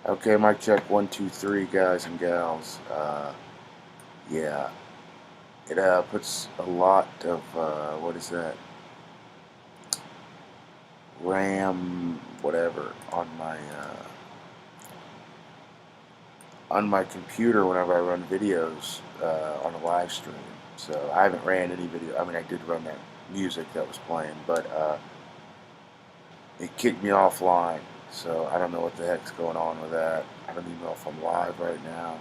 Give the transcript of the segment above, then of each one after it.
Okay, mic check 1, 2, 3, guys and gals. Yeah, it puts a lot of what is that? RAM, whatever, on my computer whenever I run videos on a live stream. So I haven't ran any video. I mean, I did run that music that was playing, but it kicked me offline. So I don't know what the heck's going on with that. I don't even know if I'm live right now.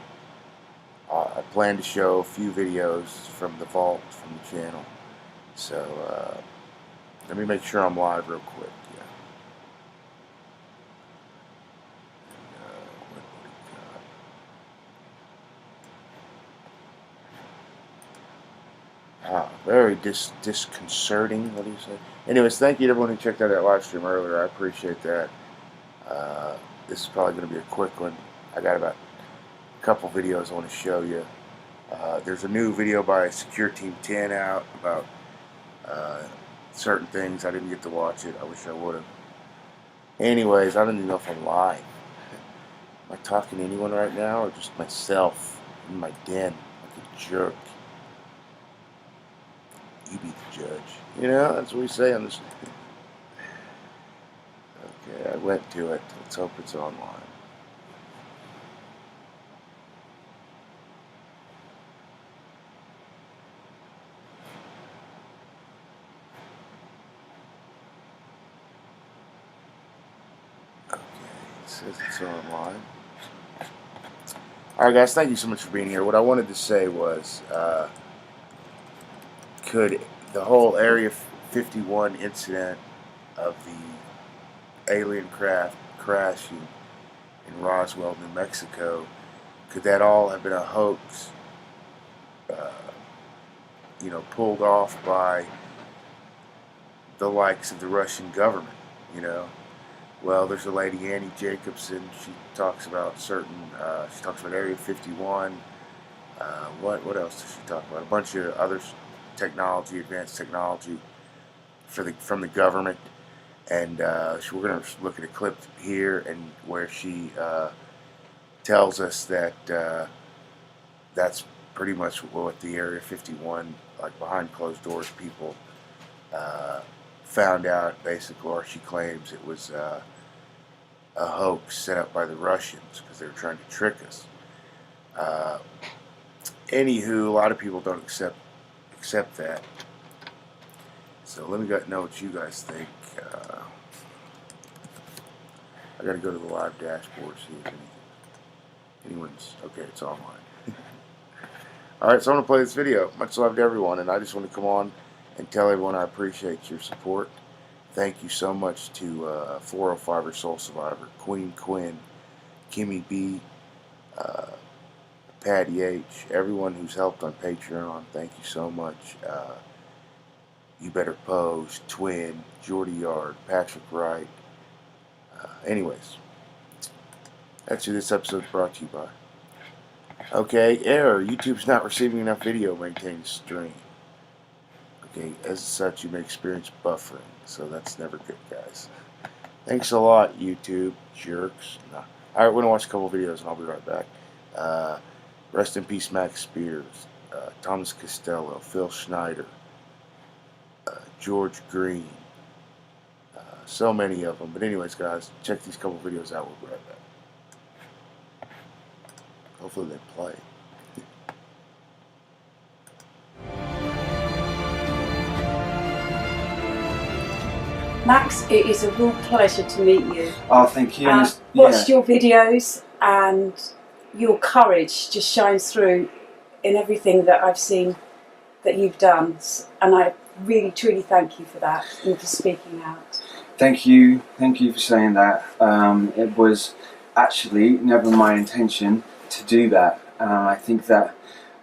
I plan to show a few videos from the vault from the channel. So let me make sure I'm live real quick. Yeah. What do we got? Very disconcerting. What do you say? Anyways, thank you to everyone who checked out that live stream earlier. I appreciate that. This is probably going to be a quick one. I got about a couple videos I want to show you. There's a new video by Secure Team 10 out about certain things. I didn't get to watch it. I wish I would have. Anyways, I don't even know if I'm live. Am I talking to anyone right now or just myself in my den like a jerk? You be the judge. You know, that's what we say on this. Okay, I went to it. Let's hope it's online. Okay, it says it's online. Alright guys, thank you so much for being here. What I wanted to say was, could the whole Area 51 incident of the alien craft crashing in Roswell, New Mexico, could that all have been a hoax, pulled off by the likes of the Russian government, you know? Well, there's a lady, Annie Jacobsen, she talks about Area 51. What else does she talk about? A bunch of other technology, advanced technology from the government. And we're going to look at a clip here and where she tells us that that's pretty much what the Area 51, like behind closed doors people, found out, basically, or she claims it was a hoax set up by the Russians because they were trying to trick us. Anywho, a lot of people don't accept that. So let me know what you guys think. I got to go to the live dashboard, see if anyone's okay. It's online. Alright, so I'm going to play this video. Much love to everyone, and I just want to come on and tell everyone I appreciate your support. Thank you so much to 405er Soul Survivor, Queen Quinn, Kimmy B, Patty H, everyone who's helped on Patreon. Thank you so much. You Better Pose, Twin, Jordy Yard, Patrick Wright. Anyways, that's who this episode is brought to you by. Okay, error. YouTube's not receiving enough video to maintain the stream. Okay, as such, you may experience buffering, so that's never good, guys. Thanks a lot, YouTube jerks. No. Alright, we're going to watch a couple videos, and I'll be right back. Rest in peace, Max Spears, Thomas Costello, Phil Schnieder, George Green. So many of them. But anyways, guys, check these couple videos out. We'll be right back. Hopefully they play. Max, it is a real pleasure to meet you. Oh, thank you. Watched your videos, and your courage just shines through in everything that I've seen that you've done. And I really, truly thank you for that and for speaking out. Thank you for saying that. It was actually never my intention to do that. I think that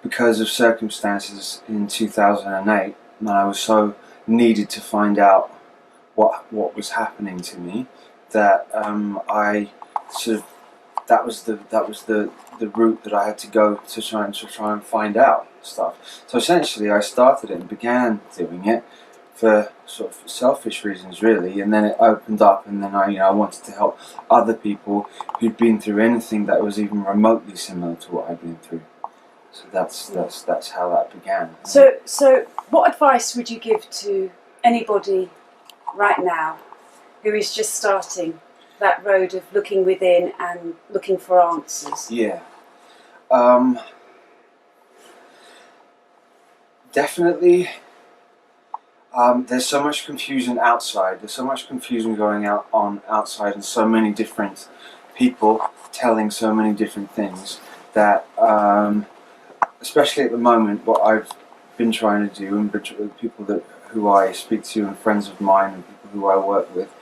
because of circumstances in 2008, I was so needed to find out what was happening to me that I sort of that was the route that I had to go to try and find out stuff. So essentially, I started it and began doing it for sort of selfish reasons, really. And then it opened up, and then I wanted to help other people who'd been through anything that was even remotely similar to what I'd been through. So that's how that began. So what advice would you give to anybody right now who is just starting that road of looking within and looking for answers? Yeah. Definitely. There's so much confusion outside. There's so much confusion going on outside, and so many different people telling so many different things that, especially at the moment, what I've been trying to do, and people who I speak to, and friends of mine, and people who I work with,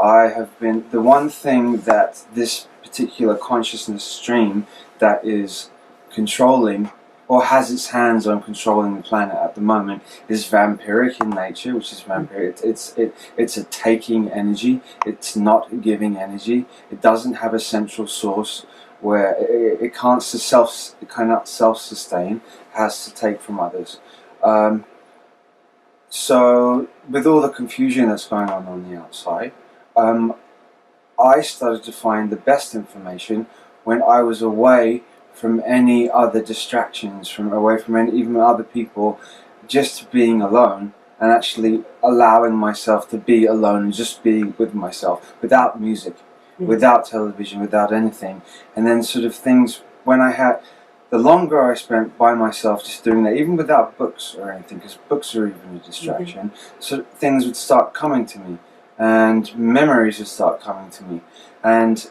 I have been the one thing that this particular consciousness stream that is controlling, or has its hands on controlling the planet at the moment, is vampiric in nature, which is vampiric. It's a taking energy. It's not giving energy. It doesn't have a central source where it cannot self-sustain. It has to take from others. So with all the confusion that's going on the outside, I started to find the best information when I was away from any other distractions, away from even other people, just being alone and actually allowing myself to be alone and just being with myself, without music, without television, without anything. And then sort of things, the longer I spent by myself just doing that, even without books or anything, because books are even a distraction, so things would start coming to me, and memories would start coming to me, and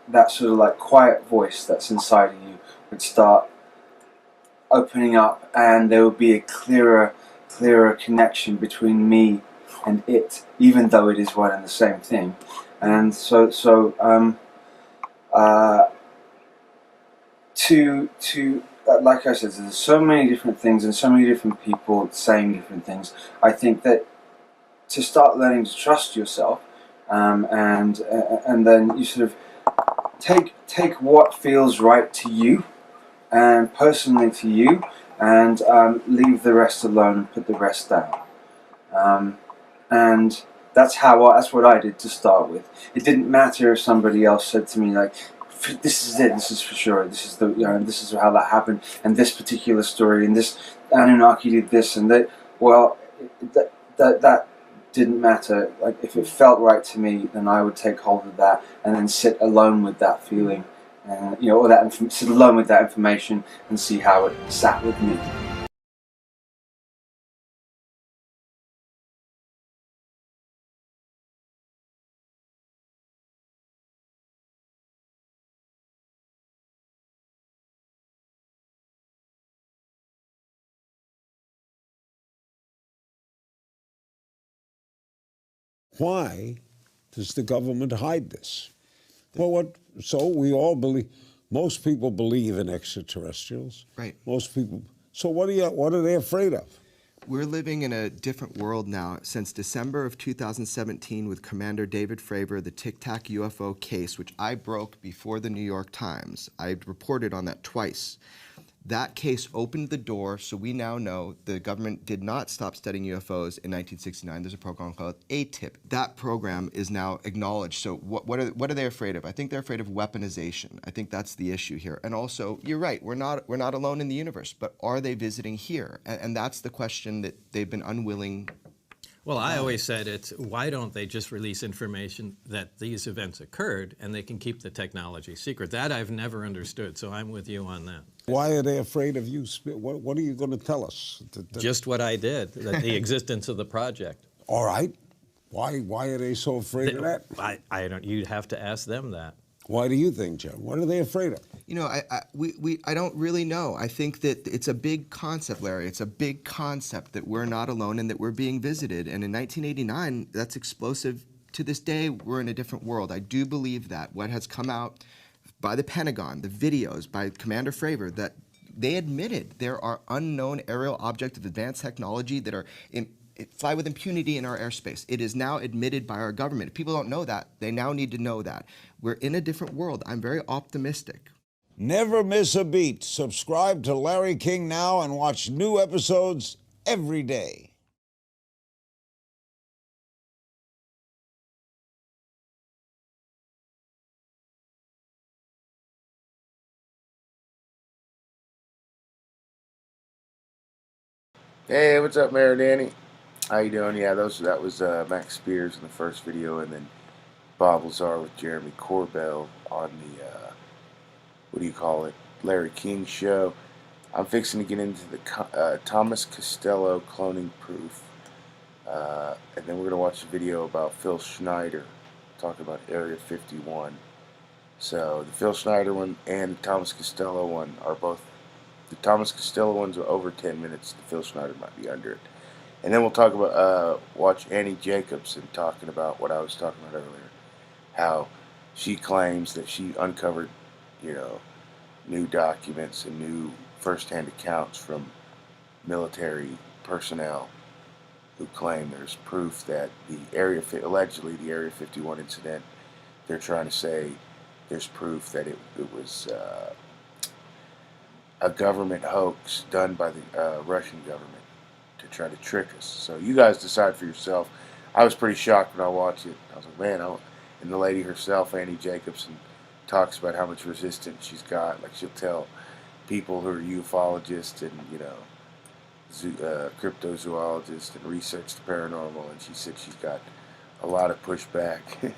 that sort of like quiet voice that's inside of you would start opening up, and there would be a clearer connection between me and it, even though it is one and the same thing. And like I said, there's so many different things and so many different people saying different things. I think that to start learning to trust yourself, and then you sort of take what feels right to you and personally to you, and leave the rest alone and put the rest down. And that's what I did to start with. It didn't matter if somebody else said to me like, "This is it. This is for sure. This is this is how that happened, and this particular story, and this Anunnaki did this and that." Well, that didn't matter. Like, if it felt right to me, then I would take hold of that and then sit alone with that feeling, and sit alone with that information and see how it sat with me. Why does the government hide this? Well, so we all believe, most people believe in extraterrestrials. Right. Most people. So what are they afraid of? We're living in a different world now. Since December of 2017 with Commander David Fravor, the Tic Tac UFO case, which I broke before the New York Times. I reported on that twice. That case opened the door, so we now know the government did not stop studying UFOs in 1969. There's a program called ATIP. That program is now acknowledged. So what are they afraid of? I think they're afraid of weaponization. I think that's the issue here. And also, you're right, we're not alone in the universe, but are they visiting here? And that's the question that they've been unwilling. Well, I always said why don't they just release information that these events occurred and they can keep the technology secret? That I've never understood, so I'm with you on that. Why are they afraid of you? What are you going to tell us? Just what I did, the existence of the project. All right. Why are they so afraid of that? I don't. You'd have to ask them that. Why do you think, Joe? What are they afraid of? You know, I don't really know. I think that it's a big concept, Larry. It's a big concept that we're not alone and that we're being visited. And in 1989, that's explosive. To this day, we're in a different world. I do believe that. What has come out by the Pentagon, the videos by Commander Fravor, that they admitted there are unknown aerial objects of advanced technology that are fly with impunity in our airspace. It is now admitted by our government. If people don't know that, they now need to know that. We're in a different world. I'm very optimistic. Never miss a beat. Subscribe to Larry King now and watch new episodes every day. Hey, what's up, Mayor Danny? How you doing? Yeah, that was Max Spears in the first video, and then Bob Lazar with Jeremy Corbell on the what do you call it, Larry King show. I'm fixing to get into the Thomas Costello cloning proof, and then we're gonna watch a video about Phil Schneider, talk about Area 51. So the Phil Schneider one and the Thomas Costello one are both. The Thomas Costello ones are over 10 minutes. The Phil Schneider might be under it. And then we'll talk about watch Annie Jacobsen talking about what I was talking about earlier, how she claims that she uncovered, new documents and new first-hand accounts from military personnel who claim there's proof that allegedly the Area 51 incident, they're trying to say there's proof that it was a government hoax done by the Russian government to try to trick us. So you guys decide for yourself. I was pretty shocked when I watched it. I was like, man, and the lady herself, Annie Jacobsen, talks about how much resistance she's got. Like, she'll tell people who are ufologists and, cryptozoologists and research the paranormal, and she said she's got a lot of pushback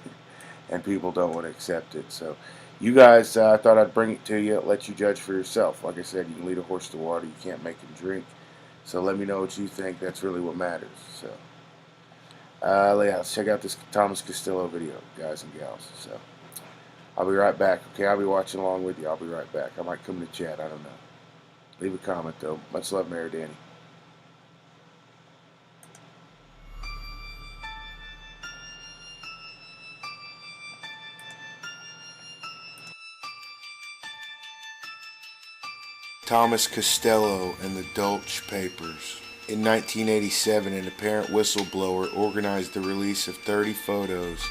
and people don't want to accept it. So you guys, I thought I'd bring it to you, let you judge for yourself. Like I said, you can lead a horse to water, you can't make him drink. So let me know what you think. That's really what matters. So let's check out this Thomas Costello video, guys and gals. So I'll be right back. Okay, I'll be watching along with you. I'll be right back. I might come to chat. I don't know. Leave a comment though. Much love, Mayor Danny. Thomas Costello and the Dulce Papers. In 1987, an apparent whistleblower organized the release of 30 photos,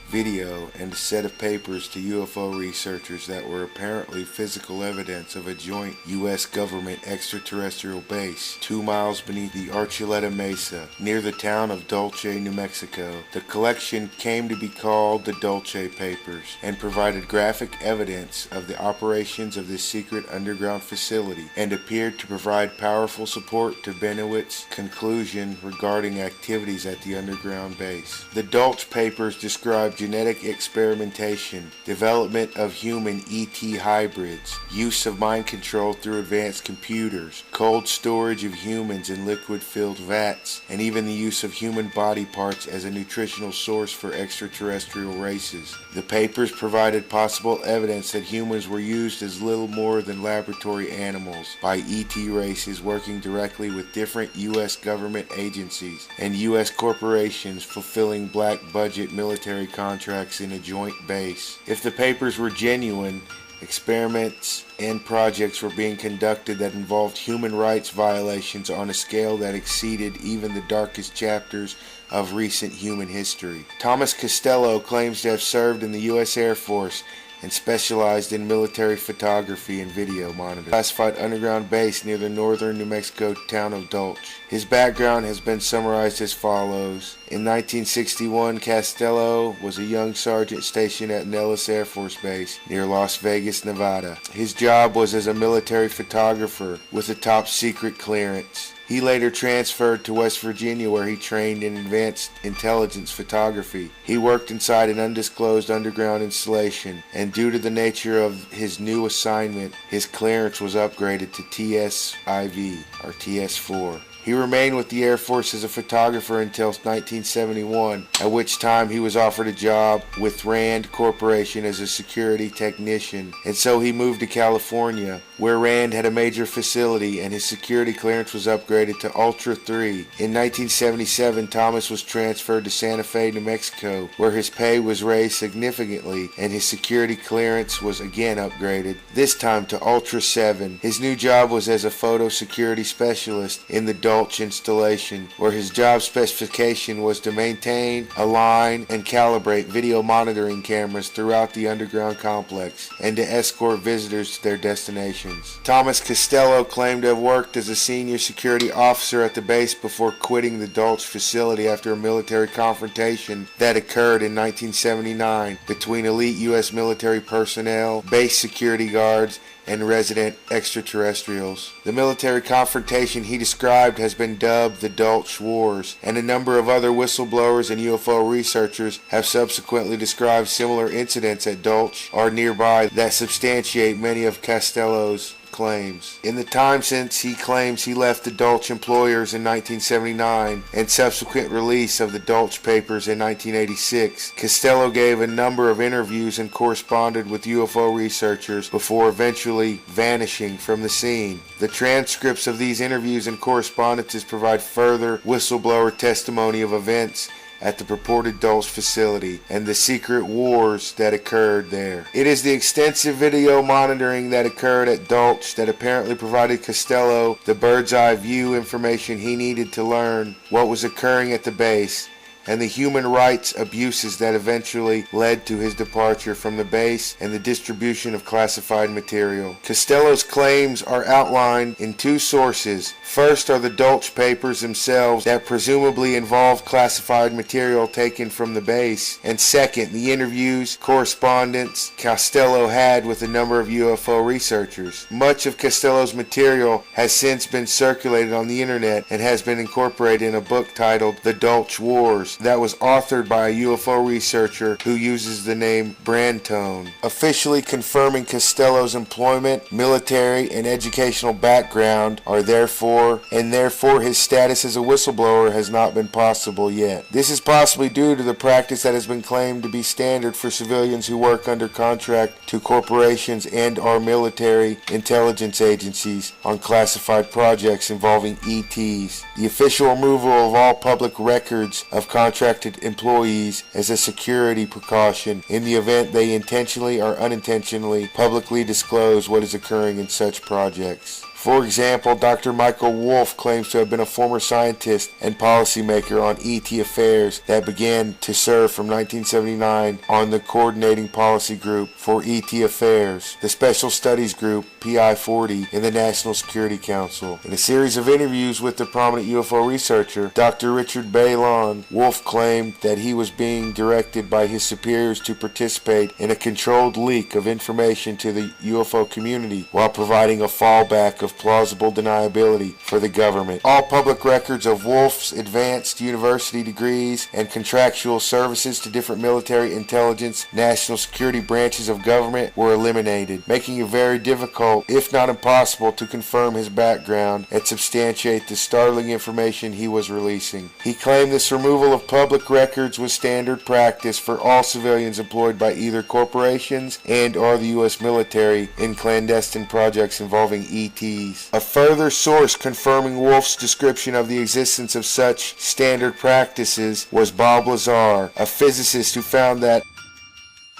video, and a set of papers to UFO researchers that were apparently physical evidence of a joint U.S. government extraterrestrial base 2 miles beneath the Archuleta Mesa near the town of Dulce, New Mexico. The collection came to be called the Dulce Papers and provided graphic evidence of the operations of this secret underground facility and appeared to provide powerful support to Benoit's conclusion regarding activities at the underground base. The Dulce Papers describe genetic experimentation, development of human ET hybrids, use of mind control through advanced computers, cold storage of humans in liquid-filled vats, and even the use of human body parts as a nutritional source for extraterrestrial races. The papers provided possible evidence that humans were used as little more than laboratory animals by ET races working directly with different U.S. government agencies and U.S. corporations fulfilling black budget military contracts in a joint base. If the papers were genuine, experiments and projects were being conducted that involved human rights violations on a scale that exceeded even the darkest chapters of recent human history. Thomas Costello claims to have served in the U.S. Air Force and specialized in military photography and video monitoring. Classified underground base near the northern New Mexico town of Dulce. His background has been summarized as follows. In 1961, Costello was a young sergeant stationed at Nellis Air Force Base near Las Vegas, Nevada. His job was as a military photographer with a top secret clearance. He later transferred to West Virginia where he trained in advanced intelligence photography. He worked inside an undisclosed underground installation, and due to the nature of his new assignment, his clearance was upgraded to TSIV, or TS4. He remained with the Air Force as a photographer until 1971, at which time he was offered a job with Rand Corporation as a security technician, and so he moved to California, where Rand had a major facility and his security clearance was upgraded to Ultra 3. In 1977, Thomas was transferred to Santa Fe, New Mexico, where his pay was raised significantly and his security clearance was again upgraded, this time to Ultra 7. His new job was as a photo security specialist in the Dulce installation, where his job specification was to maintain, align, and calibrate video monitoring cameras throughout the underground complex and to escort visitors to their destinations. Thomas Costello claimed to have worked as a senior security officer at the base before quitting the Dulce facility after a military confrontation that occurred in 1979 between elite U.S. military personnel, base security guards, and resident extraterrestrials. The military confrontation he described has been dubbed the Dulce Wars, and a number of other whistleblowers and UFO researchers have subsequently described similar incidents at Dulce or nearby that substantiate many of Costello's claims. In the time since he claims he left the Dulce employers in 1979 and subsequent release of the Dulce papers in 1986, Costello gave a number of interviews and corresponded with UFO researchers before eventually vanishing from the scene. The transcripts of these interviews and correspondences provide further whistleblower testimony of events at the purported Dulce facility and the secret wars that occurred there. It is the extensive video monitoring that occurred at Dulce that apparently provided Costello the bird's eye view information he needed to learn what was occurring at the base, and the human rights abuses that eventually led to his departure from the base and the distribution of classified material. Costello's claims are outlined in two sources. First are the Dulce papers themselves that presumably involved classified material taken from the base, and second, the interviews, correspondence Costello had with a number of UFO researchers. Much of Costello's material has since been circulated on the internet and has been incorporated in a book titled The Dulce Wars that was authored by a UFO researcher who uses the name Brantone. Officially confirming Costello's employment, military, and educational background are therefore his status as a whistleblower has not been possible yet. This is possibly due to the practice that has been claimed to be standard for civilians who work under contract to corporations and or military intelligence agencies on classified projects involving ETs. The official removal of all public records of contracted employees as a security precaution in the event they intentionally or unintentionally publicly disclose what is occurring in such projects. For example, Dr. Michael Wolff claims to have been a former scientist and policymaker on ET affairs that began to serve from 1979 on the Coordinating Policy Group for ET Affairs, the Special Studies Group, PI-40, in the National Security Council. In a series of interviews with the prominent UFO researcher, Dr. Richard Bailon, Wolff claimed that he was being directed by his superiors to participate in a controlled leak of information to the UFO community while providing a fallback of plausible deniability for the government. All public records of Wolff's advanced university degrees and contractual services to different military, intelligence, national security branches of government were eliminated, making it very difficult, if not impossible, to confirm his background and substantiate the startling information he was releasing. He claimed this removal of public records was standard practice for all civilians employed by either corporations and or the U.S. military in clandestine projects involving ETs. A further source confirming Wolff's description of the existence of such standard practices was Bob Lazar, a physicist who found that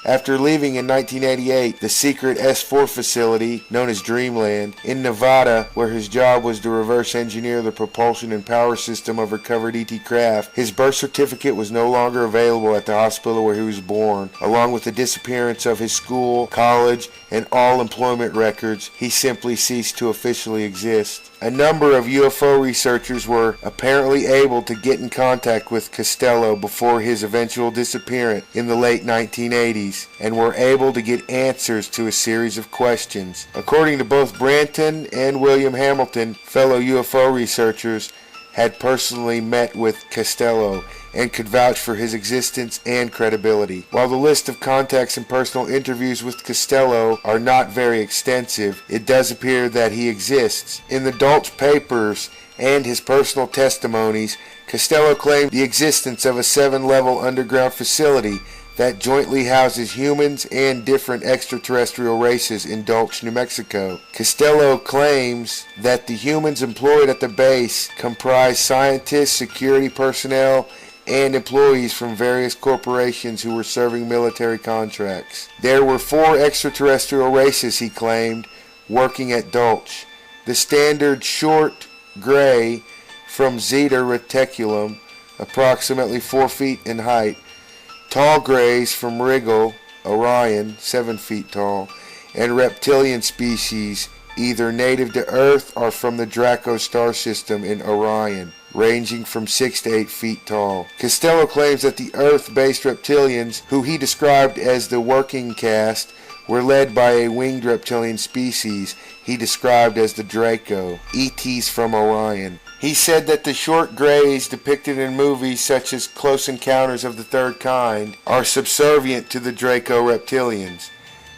after leaving in 1988 the secret S4 facility known as Dreamland in Nevada, where his job was to reverse engineer the propulsion and power system of recovered ET craft, his birth certificate was no longer available at the hospital where he was born. Along with the disappearance of his school, college, and all employment records, he simply ceased to officially exist. A number of UFO researchers were apparently able to get in contact with Costello before his eventual disappearance in the late 1980s and were able to get answers to a series of questions. According to both Branton and William Hamilton, fellow UFO researchers had personally met with Costello and could vouch for his existence and credibility. While the list of contacts and personal interviews with Costello are not very extensive, it does appear that he exists. In the Dulce papers and his personal testimonies, Costello claimed the existence of a 7-level underground facility that jointly houses humans and different extraterrestrial races in Dulce, New Mexico. Costello claims that the humans employed at the base comprise scientists, security personnel, and employees from various corporations who were serving military contracts. There were 4 extraterrestrial races, he claimed, working at Dulce. The standard short gray from Zeta Reticulum, approximately 4 feet in height, tall grays from Rigel, Orion, 7 feet tall, and reptilian species, either native to Earth or from the Draco star system in Orion, ranging from 6 to 8 feet tall. Costello claims that the Earth-based reptilians, who he described as the working caste, were led by a winged reptilian species he described as the Draco, ETs from Orion. He said that the short grays depicted in movies such as Close Encounters of the Third Kind are subservient to the Draco reptilians.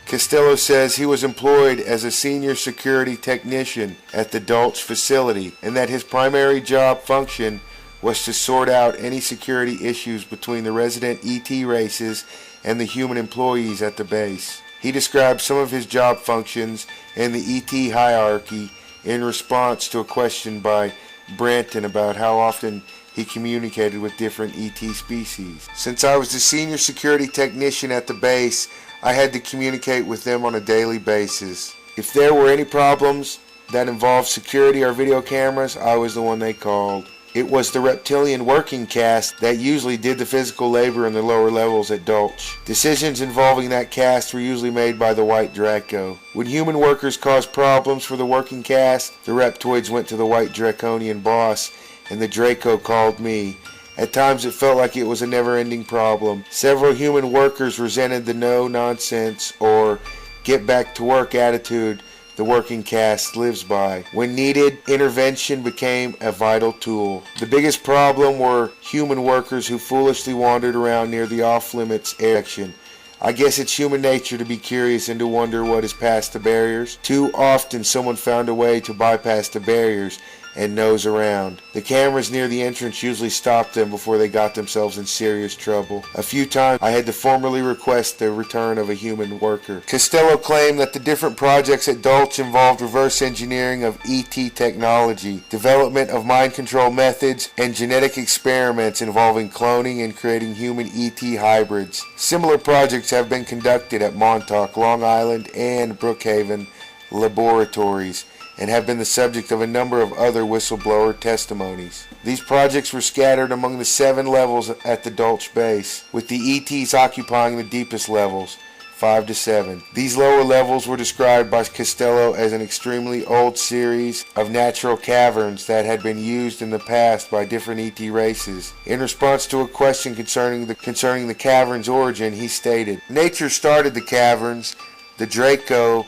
Costello says he was employed as a senior security technician at the Dulce facility and that his primary job function was to sort out any security issues between the resident ET races and the human employees at the base. He described some of his job functions in the ET hierarchy in response to a question by Branton about how often he communicated with different ET species. Since I was the senior security technician at the base, I had to communicate with them on a daily basis. If there were any problems that involved security or video cameras, I was the one they called. It was the reptilian working caste that usually did the physical labor in the lower levels at Dulce. Decisions involving that caste were usually made by the White Draco. When human workers caused problems for the working caste, the reptoids went to the White Draconian boss, and the Draco called me. At times it felt like it was a never-ending problem. Several human workers resented the no-nonsense or get-back-to-work attitude the working caste lives by. When needed, intervention became a vital tool. The biggest problem were human workers who foolishly wandered around near the off-limits section. I guess it's human nature to be curious and to wonder what is past the barriers. Too often someone found a way to bypass the barriers and nose around. The cameras near the entrance usually stopped them before they got themselves in serious trouble. A few times I had to formally request the return of a human worker. Costello claimed that the different projects at Dulce involved reverse engineering of ET technology, development of mind control methods, and genetic experiments involving cloning and creating human ET hybrids. Similar projects have been conducted at Montauk, Long Island, and Brookhaven laboratories, and have been the subject of a number of other whistleblower testimonies. These projects were scattered among the 7 levels at the Dulce base, with the ETs occupying the deepest levels, 5 to 7. These lower levels were described by Costello as an extremely old series of natural caverns that had been used in the past by different ET races. In response to a question concerning the cavern's origin, he stated, "Nature started the caverns. The Draco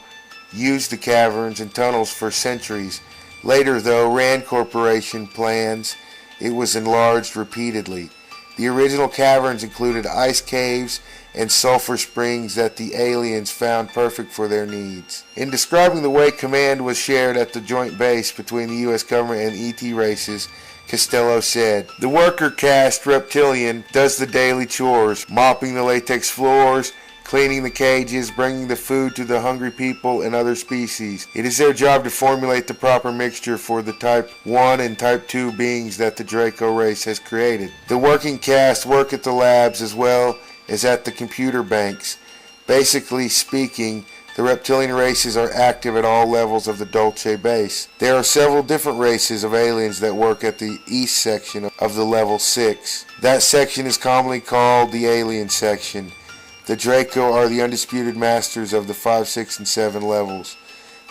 used the caverns and tunnels for centuries. Later, though, Rand Corporation plans, it was enlarged repeatedly. The original caverns included ice caves and sulfur springs that the aliens found perfect for their needs." In describing the way command was shared at the joint base between the U.S. government and ET races, Costello said, "The worker caste reptilian does the daily chores, mopping the latex floors, cleaning the cages, bringing the food to the hungry people and other species. It is their job to formulate the proper mixture for the Type 1 and Type 2 beings that the Draco race has created. The working caste work at the labs as well as at the computer banks. Basically speaking, the reptilian races are active at all levels of the Dulce base. There are several different races of aliens that work at the east section of the level 6. That section is commonly called the alien section. The Draco are the undisputed masters of the 5, 6, and 7 levels.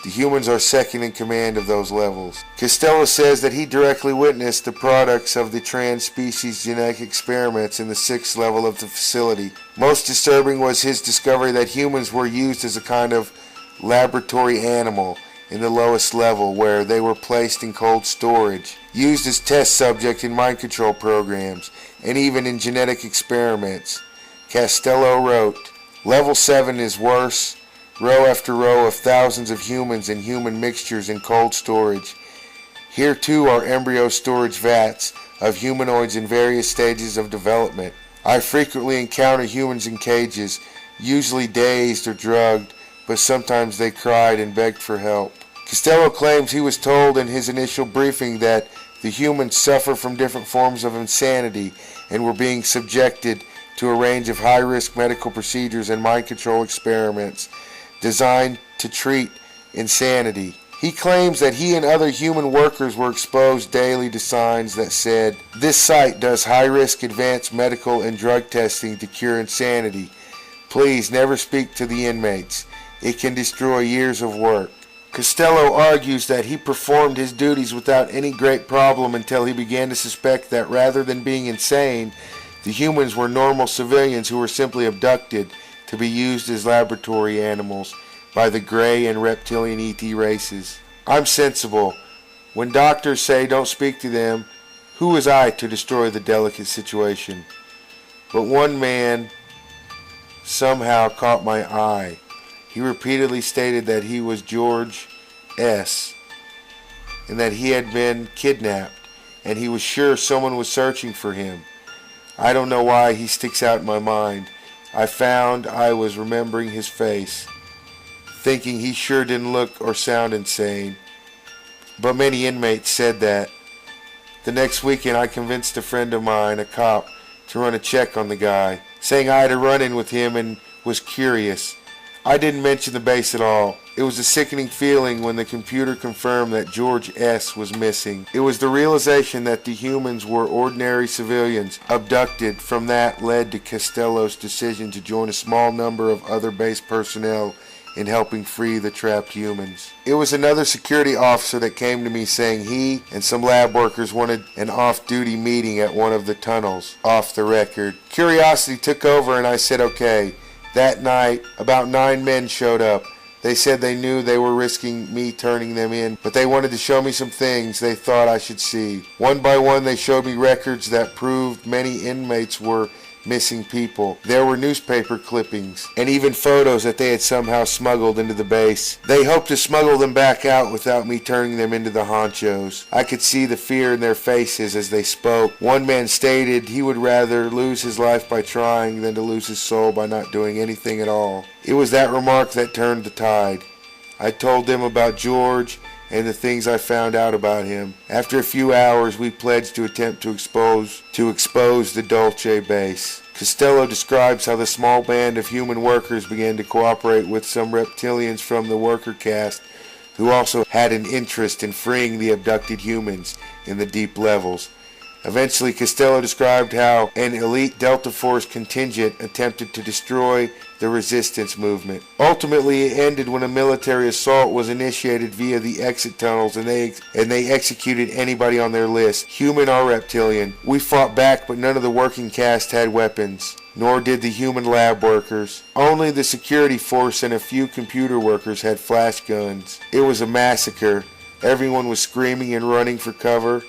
The humans are second in command of those levels." Costello says that he directly witnessed the products of the trans-species genetic experiments in the 6th level of the facility. Most disturbing was his discovery that humans were used as a kind of laboratory animal in the lowest level, where they were placed in cold storage, used as test subjects in mind control programs, and even in genetic experiments. Costello wrote, "Level 7 is worse, row after row of thousands of humans and human mixtures in cold storage. Here too are embryo storage vats of humanoids in various stages of development. I frequently encounter humans in cages, usually dazed or drugged, but sometimes they cried and begged for help." Costello claims he was told in his initial briefing that the humans suffer from different forms of insanity and were being subjected to a range of high-risk medical procedures and mind control experiments designed to treat insanity. He claims that he and other human workers were exposed daily to signs that said, "This site does high-risk advanced medical and drug testing to cure insanity. Please never speak to the inmates. It can destroy years of work." Costello argues that he performed his duties without any great problem until he began to suspect that rather than being insane, the humans were normal civilians who were simply abducted, to be used as laboratory animals by the gray and reptilian ET races. I'm sensible. When doctors say don't speak to them, who was I to destroy the delicate situation? But one man somehow caught my eye. He repeatedly stated that he was George S. and that he had been kidnapped, and he was sure someone was searching for him. I don't know why he sticks out in my mind. I found I was remembering his face, thinking he sure didn't look or sound insane. But many inmates said that. The next weekend I convinced a friend of mine, a cop, to run a check on the guy, saying I had a run-in with him and was curious. I didn't mention the base at all. It was a sickening feeling when the computer confirmed that George S. was missing. It was the realization that the humans were ordinary civilians abducted. From that led to Costello's decision to join a small number of other base personnel in helping free the trapped humans. It was another security officer that came to me saying he and some lab workers wanted an off-duty meeting at one of the tunnels, off the record. Curiosity took over and I said okay. That night, about 9 men showed up. They said they knew they were risking me turning them in, but they wanted to show me some things they thought I should see. One by one, they showed me records that proved many inmates were missing people. There were newspaper clippings and even photos that they had somehow smuggled into the base. They hoped to smuggle them back out without me turning them into the honchos. I could see the fear in their faces as they spoke. One man stated he would rather lose his life by trying than to lose his soul by not doing anything at all. It was that remark that turned the tide. I told them about George and the things I found out about him. After a few hours, we pledged to attempt to expose the Dulce base. Costello describes how the small band of human workers began to cooperate with some reptilians from the worker caste who also had an interest in freeing the abducted humans in the deep levels. Eventually, Costello described how an elite Delta Force contingent attempted to destroy the resistance movement. Ultimately, it ended when a military assault was initiated via the exit tunnels and they executed anybody on their list, human or reptilian. We fought back, but none of the working caste had weapons, nor did the human lab workers. Only the security force and a few computer workers had flash guns. It was a massacre. Everyone was screaming and running for cover.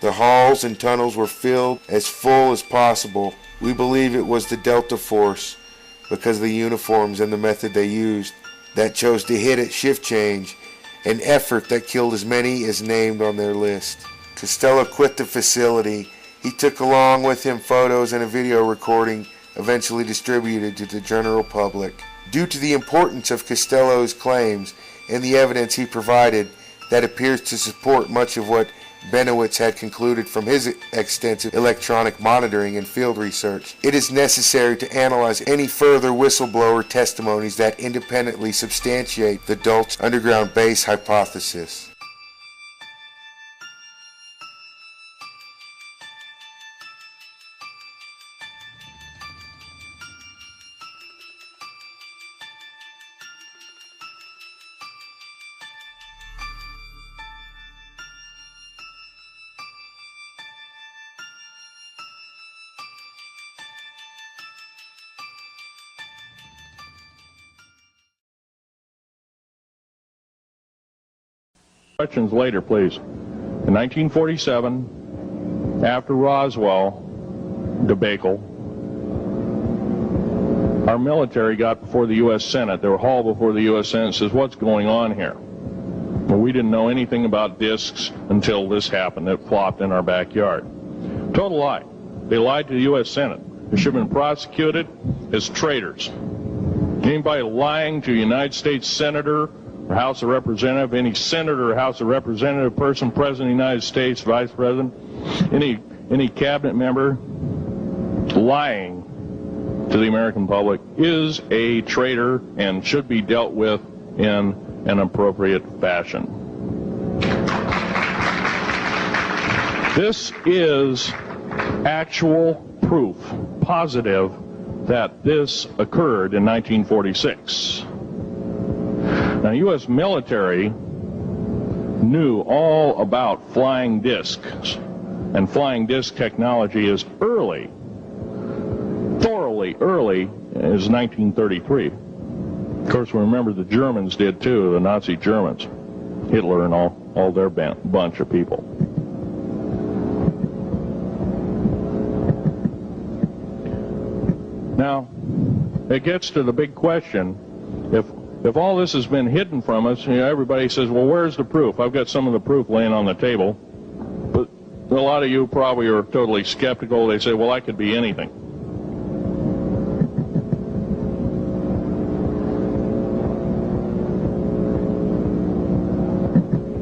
The halls and tunnels were filled as full as possible. We believe it was the Delta Force, because of the uniforms and the method they used, that chose to hit at shift change, an effort that killed as many as named on their list. Costello quit the facility. He took along with him photos and a video recording, eventually distributed to the general public. Due to the importance of Costello's claims and the evidence he provided that appears to support much of what Benowitz had concluded from his extensive electronic monitoring and field research, it is necessary to analyze any further whistleblower testimonies that independently substantiate the Dulce underground base hypothesis. Questions later, please. In 1947, after Roswell debacle, our military got before the U.S. Senate. They were hauled before the U.S. Senate and says, what's going on here? Well, we didn't know anything about discs until this happened. It flopped in our backyard. Total lie. They lied to the U.S. Senate. They should have been prosecuted as traitors. Anybody lying to a United States Senator or House of Representative, any senator or House of Representative person, President of the United States, Vice President, any cabinet member lying to the American public is a traitor and should be dealt with in an appropriate fashion. This is actual proof, positive, that this occurred in 1946. Now, U.S. military knew all about flying discs, and flying disc technology is thoroughly early is 1933. Of course, we remember the Germans did too, the Nazi Germans. Hitler and all their bunch of people. Now, it gets to the big question, if all this has been hidden from us, everybody says, well, where's the proof? I've got some of the proof laying on the table. But a lot of you probably are totally skeptical. They say, well, that could be anything.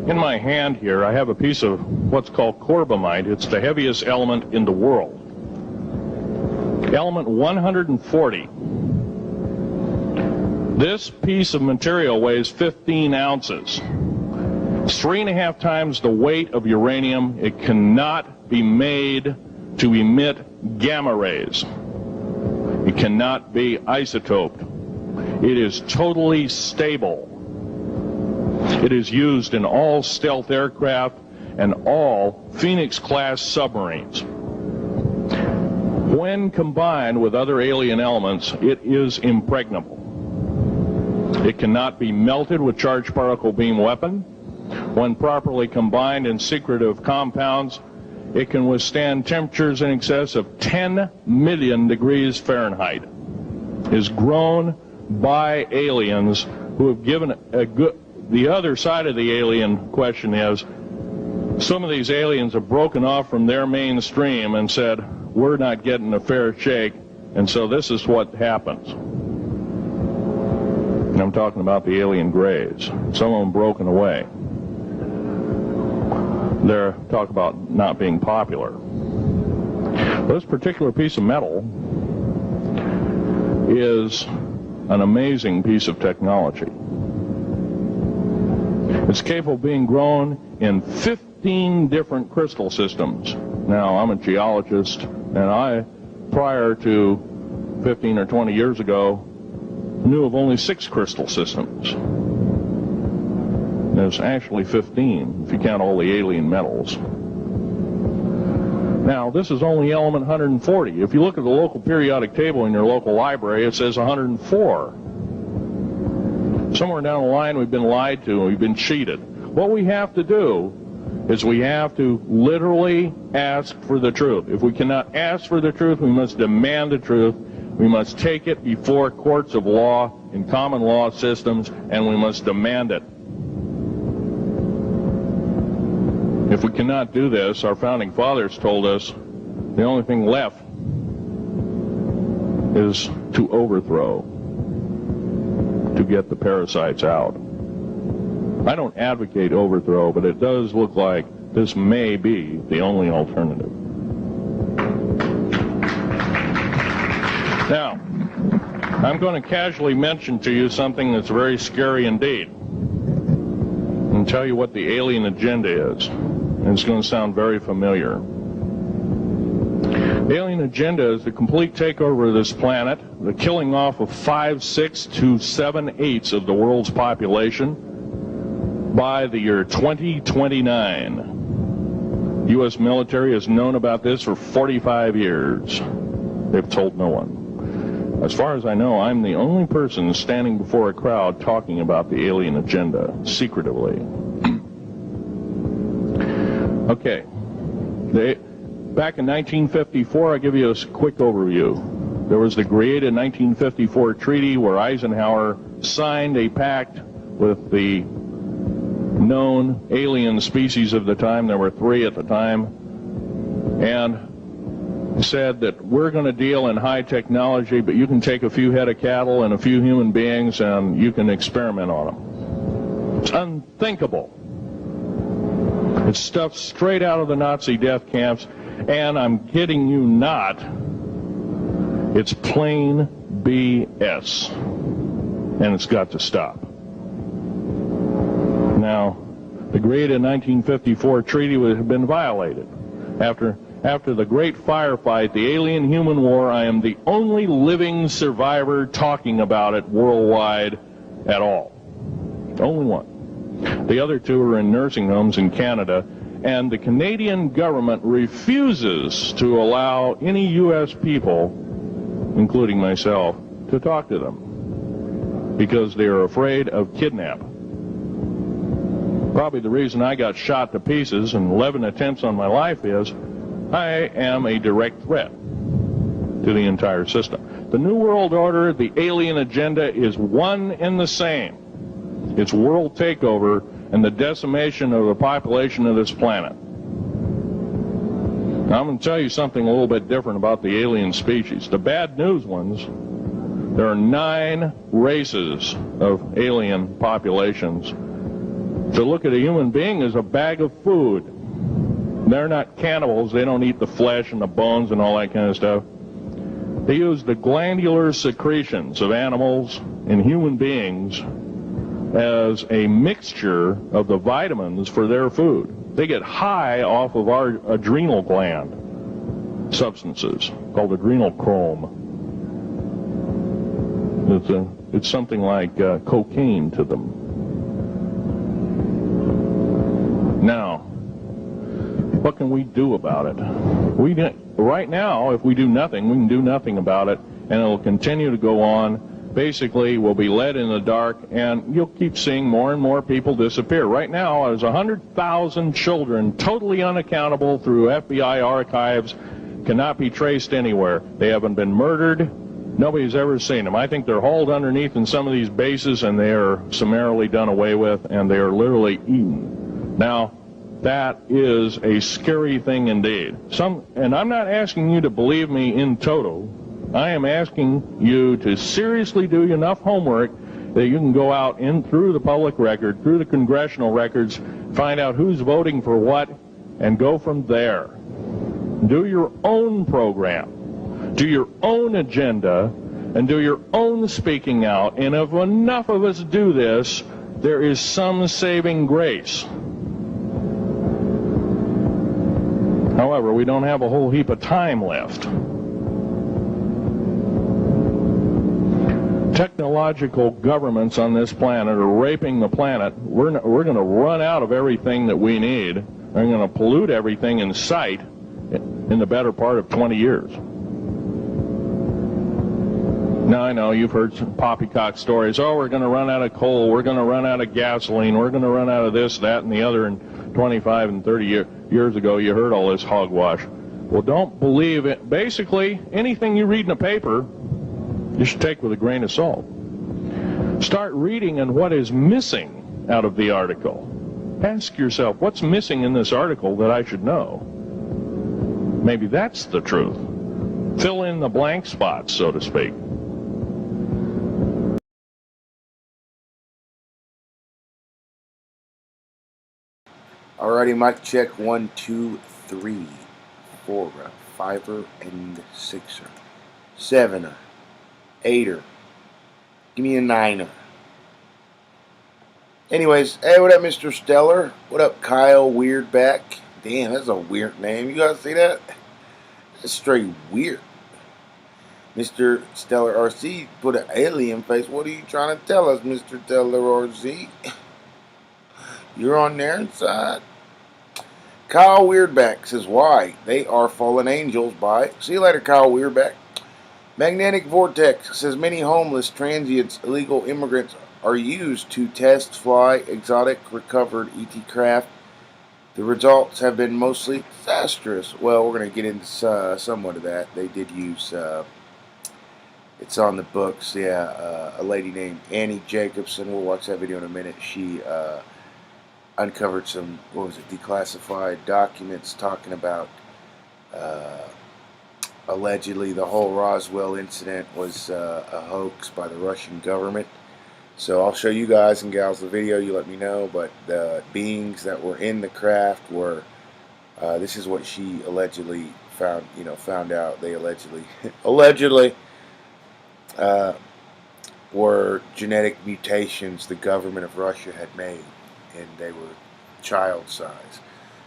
In my hand here, I have a piece of what's called corbamite. It's the heaviest element in the world. Element 140. This piece of material weighs 15 ounces. It's 3.5 times the weight of uranium. It cannot be made to emit gamma rays. It cannot be isotoped. It is totally stable. It is used in all stealth aircraft and all Phoenix-class submarines. When combined with other alien elements, it is impregnable. It cannot be melted with charged particle beam weapon. When properly combined in secretive compounds, it can withstand temperatures in excess of 10 million degrees Fahrenheit. It is grown by aliens who have given a good... The other side of the alien question is, some of these aliens have broken off from their mainstream and said, we're not getting a fair shake, and so this is what happens. And I'm talking about the alien grays. Some of them broken away. They're talk about not being popular. This particular piece of metal is an amazing piece of technology. It's capable of being grown in 15 different crystal systems. Now, I'm a geologist, and I, prior to 15 or 20 years ago, knew of only 6 crystal systems. There's actually 15, if you count all the alien metals. Now, this is only element 140. If you look at the local periodic table in your local library, it says 104. Somewhere down the line, we've been lied to, and we've been cheated. What we have to do is we have to literally ask for the truth. If we cannot ask for the truth, we must demand the truth. We must take it before courts of law in common law systems, and we must demand it. If we cannot do this, our founding fathers told us the only thing left is to overthrow, to get the parasites out. I don't advocate overthrow, but it does look like this may be the only alternative. Now, I'm going to casually mention to you something that's very scary indeed, and tell you what the alien agenda is. And it's going to sound very familiar. The alien agenda is the complete takeover of this planet, the killing off of 5/6 to 7/8 of the world's population by the year 2029. U.S. military has known about this for 45 years. They've told no one. As far as I know, I'm the only person standing before a crowd talking about the alien agenda, secretively. Okay. Back in 1954, I'll give you a quick overview. There was the created 1954 treaty where Eisenhower signed a pact with the known alien species of the time. There were 3 at the time. And said that we're going to deal in high technology, but you can take a few head of cattle and a few human beings and you can experiment on them. It's unthinkable. It's stuff straight out of the Nazi death camps, and I'm kidding you not, it's plain BS, and it's got to stop. Now, the created 1954 treaty had been violated. After the great firefight, the alien-human war, I am the only living survivor talking about it worldwide at all. Only one. The other 2 are in nursing homes in Canada, and the Canadian government refuses to allow any U.S. people, including myself, to talk to them because they are afraid of kidnap. Probably the reason I got shot to pieces and 11 attempts on my life is I am a direct threat to the entire system. The New World Order, the alien agenda is one and the same. It's world takeover and the decimation of the population of this planet. Now, I'm going to tell you something a little bit different about the alien species. The bad news ones, there are 9 races of alien populations. To look at a human being as a bag of food. They're not cannibals. They don't eat the flesh and the bones and all that kind of stuff. They use the glandular secretions of animals and human beings as a mixture of the vitamins for their food. They get high off of our adrenal gland substances called adrenal chrome. It's something like cocaine to them. Now, what can we do about it? Right now, if we do nothing, we can do nothing about it, and it'll continue to go on. Basically, we'll be led in the dark, and you'll keep seeing more and more people disappear. Right now, there's 100,000 children totally unaccountable through FBI archives, cannot be traced anywhere. They haven't been murdered. Nobody's ever seen them. I think they're hauled underneath in some of these bases, and they are summarily done away with, and they are literally eaten. Now, that is a scary thing indeed. And I'm not asking you to believe me in toto. I am asking you to seriously do enough homework that you can go out in through the public record, through the congressional records, find out who's voting for what, and go from there. Do your own program. Do your own agenda, and do your own speaking out. And if enough of us do this, there is some saving grace. However, we don't have a whole heap of time left. Technological governments on this planet are raping the planet. We're going to run out of everything that we need. They're going to pollute everything in sight in the better part of 20 years. Now, I know you've heard some poppycock stories. Oh, we're going to run out of coal. We're going to run out of gasoline. We're going to run out of this, that, and the other. And 25 and 30 years ago, you heard all this hogwash. Well, don't believe it. Basically, anything you read in a paper, you should take with a grain of salt. Start reading on what is missing out of the article. Ask yourself, what's missing in this article that I should know? Maybe that's the truth. Fill in the blank spots, so to speak. Alrighty, mic check 1, 2, 3, 4, 5 and 6, 7, 8. Give me a 9. Anyways, hey, what up, Mr. Stellar? What up, Kyle Weirdback? Damn, that's a weird name. You guys see that? That's straight weird. Mr. Stellar RC put an alien face. What are you trying to tell us, Mr. Stellar RC? You're on their inside. Kyle Weirdback says, why? They are fallen angels by. See you later, Kyle Weirdback. Magnetic Vortex says, many homeless, transients, illegal immigrants are used to test, fly, exotic, recovered ET craft. The results have been mostly disastrous. Well, we're going to get into somewhat of that. They did use, it's on the books, yeah, a lady named Annie Jacobsen. We'll watch that video in a minute. She uncovered some, declassified documents talking about allegedly the whole Roswell incident was a hoax by the Russian government. So I'll show you guys and gals the video, you let me know, but the beings that were in the craft were, this is what she allegedly found out. They allegedly were genetic mutations the government of Russia had made, and they were child size.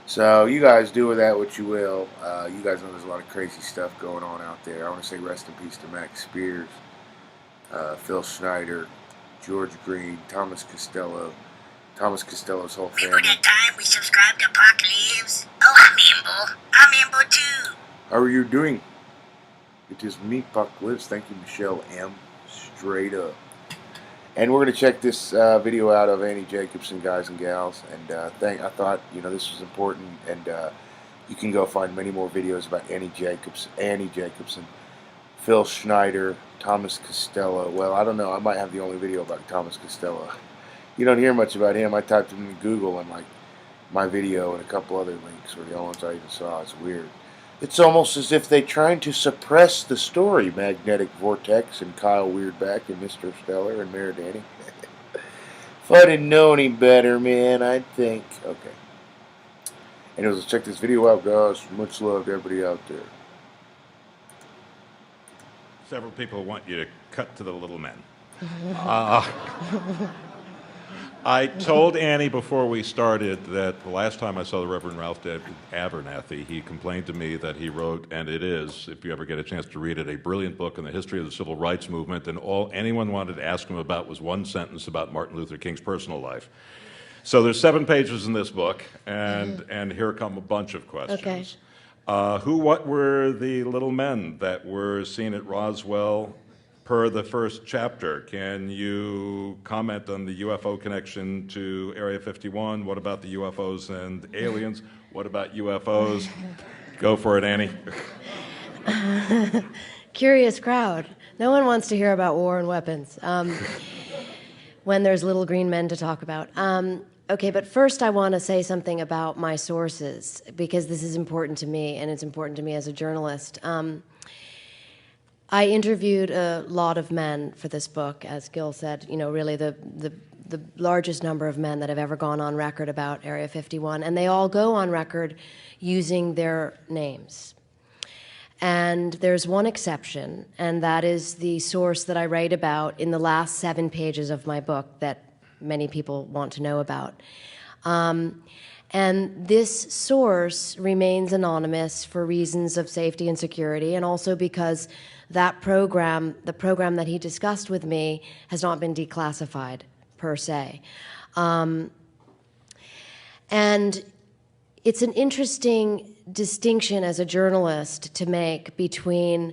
So you guys do with that what you will. You guys know there's a lot of crazy stuff going on out there. I want to say rest in peace to Max Spears, Phil Schnieder, George Green, Thomas Costello, Costello's whole family. Remember that time we subscribed to PacLives? Oh, I'm Imbo too. How are you doing? It is me, PacLives. Thank you, Michelle M. Straight up. And we're going to check this video out of Annie Jacobsen, guys and gals. And I thought, this was important. And you can go find many more videos about Annie Jacobsen, Phil Schnieder, Thomas Costello. Well, I don't know. I might have the only video about Thomas Costello. You don't hear much about him. I typed him in Google and my video and a couple other links were the only ones I even saw. It's weird. It's almost as if they're trying to suppress the story. Magnetic Vortex and Kyle Weirdback and Mr. Stellar and Mayor Danny. If I didn't know any better, man, I'd think. Okay. Anyways, let's check this video out, guys. Much love to everybody out there. Several people want you to cut to the little men. I told Annie before we started that the last time I saw the Reverend Ralph Abernathy, he complained to me that he wrote, and it is, if you ever get a chance to read it, a brilliant book on the history of the civil rights movement, and all anyone wanted to ask him about was one sentence about Martin Luther King's personal life. So there's 7 pages in this book, and here come a bunch of questions. Okay. What were the little men that were seen at Roswell per the first chapter? Can you comment on the UFO connection to Area 51? What about the UFOs and aliens? What about UFOs? Go for it, Annie. Curious crowd. No one wants to hear about war and weapons when there's little green men to talk about. Okay, but first I want to say something about my sources, because this is important to me, and it's important to me as a journalist. I interviewed a lot of men for this book, as Gil said, really the largest number of men that have ever gone on record about Area 51, and they all go on record using their names. And there's one exception, and that is the source that I write about in the last 7 pages of my book that many people want to know about. And this source remains anonymous for reasons of safety and security, and also because that program, the program that he discussed with me, has not been declassified per se. And it's an interesting distinction as a journalist to make between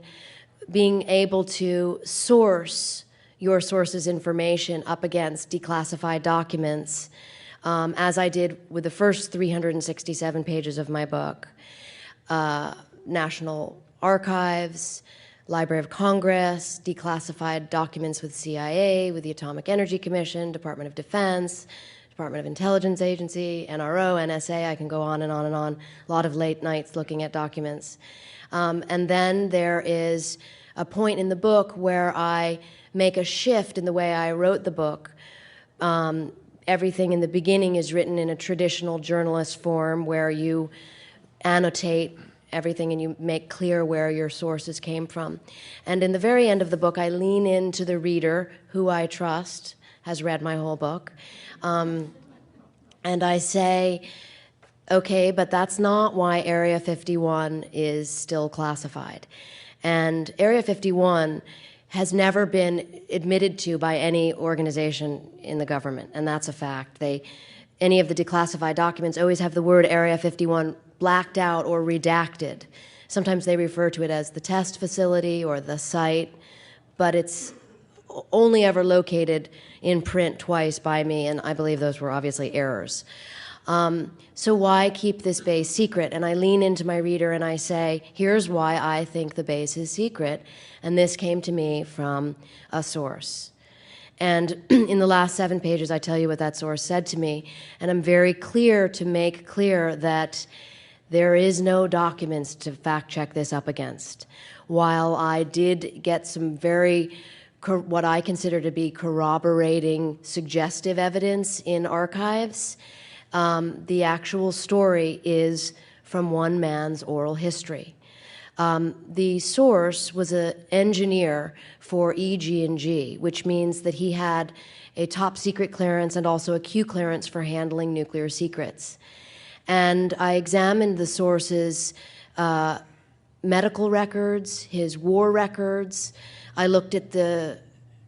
being able to source your source's information up against declassified documents, as I did with the first 367 pages of my book, National Archives, Library of Congress, declassified documents with CIA, with the Atomic Energy Commission, Department of Defense, Department of Intelligence Agency, NRO, NSA, I can go on and on and on, a lot of late nights looking at documents. And then there is a point in the book where I make a shift in the way I wrote the book. Everything in the beginning is written in a traditional journalist form where you annotate everything and you make clear where your sources came from. And in the very end of the book, I lean into the reader, who I trust has read my whole book, and I say, okay, but that's not why Area 51 is still classified. And Area 51 has never been admitted to by any organization in the government, and that's a fact. Any of the declassified documents always have the word Area 51 blacked out or redacted. Sometimes they refer to it as the test facility or the site, but it's only ever located in print twice by me, and I believe those were obviously errors. So why keep this base secret? And I lean into my reader and I say, here's why I think the base is secret, and this came to me from a source. And in the last 7 pages, I tell you what that source said to me, and I'm very clear to make clear that there is no documents to fact-check this up against. While I did get some very, what I consider to be corroborating, suggestive evidence in archives, the actual story is from one man's oral history. The source was an engineer for EG&G, which means that he had a top secret clearance and also a Q clearance for handling nuclear secrets. And I examined the source's medical records, his war records. I looked at the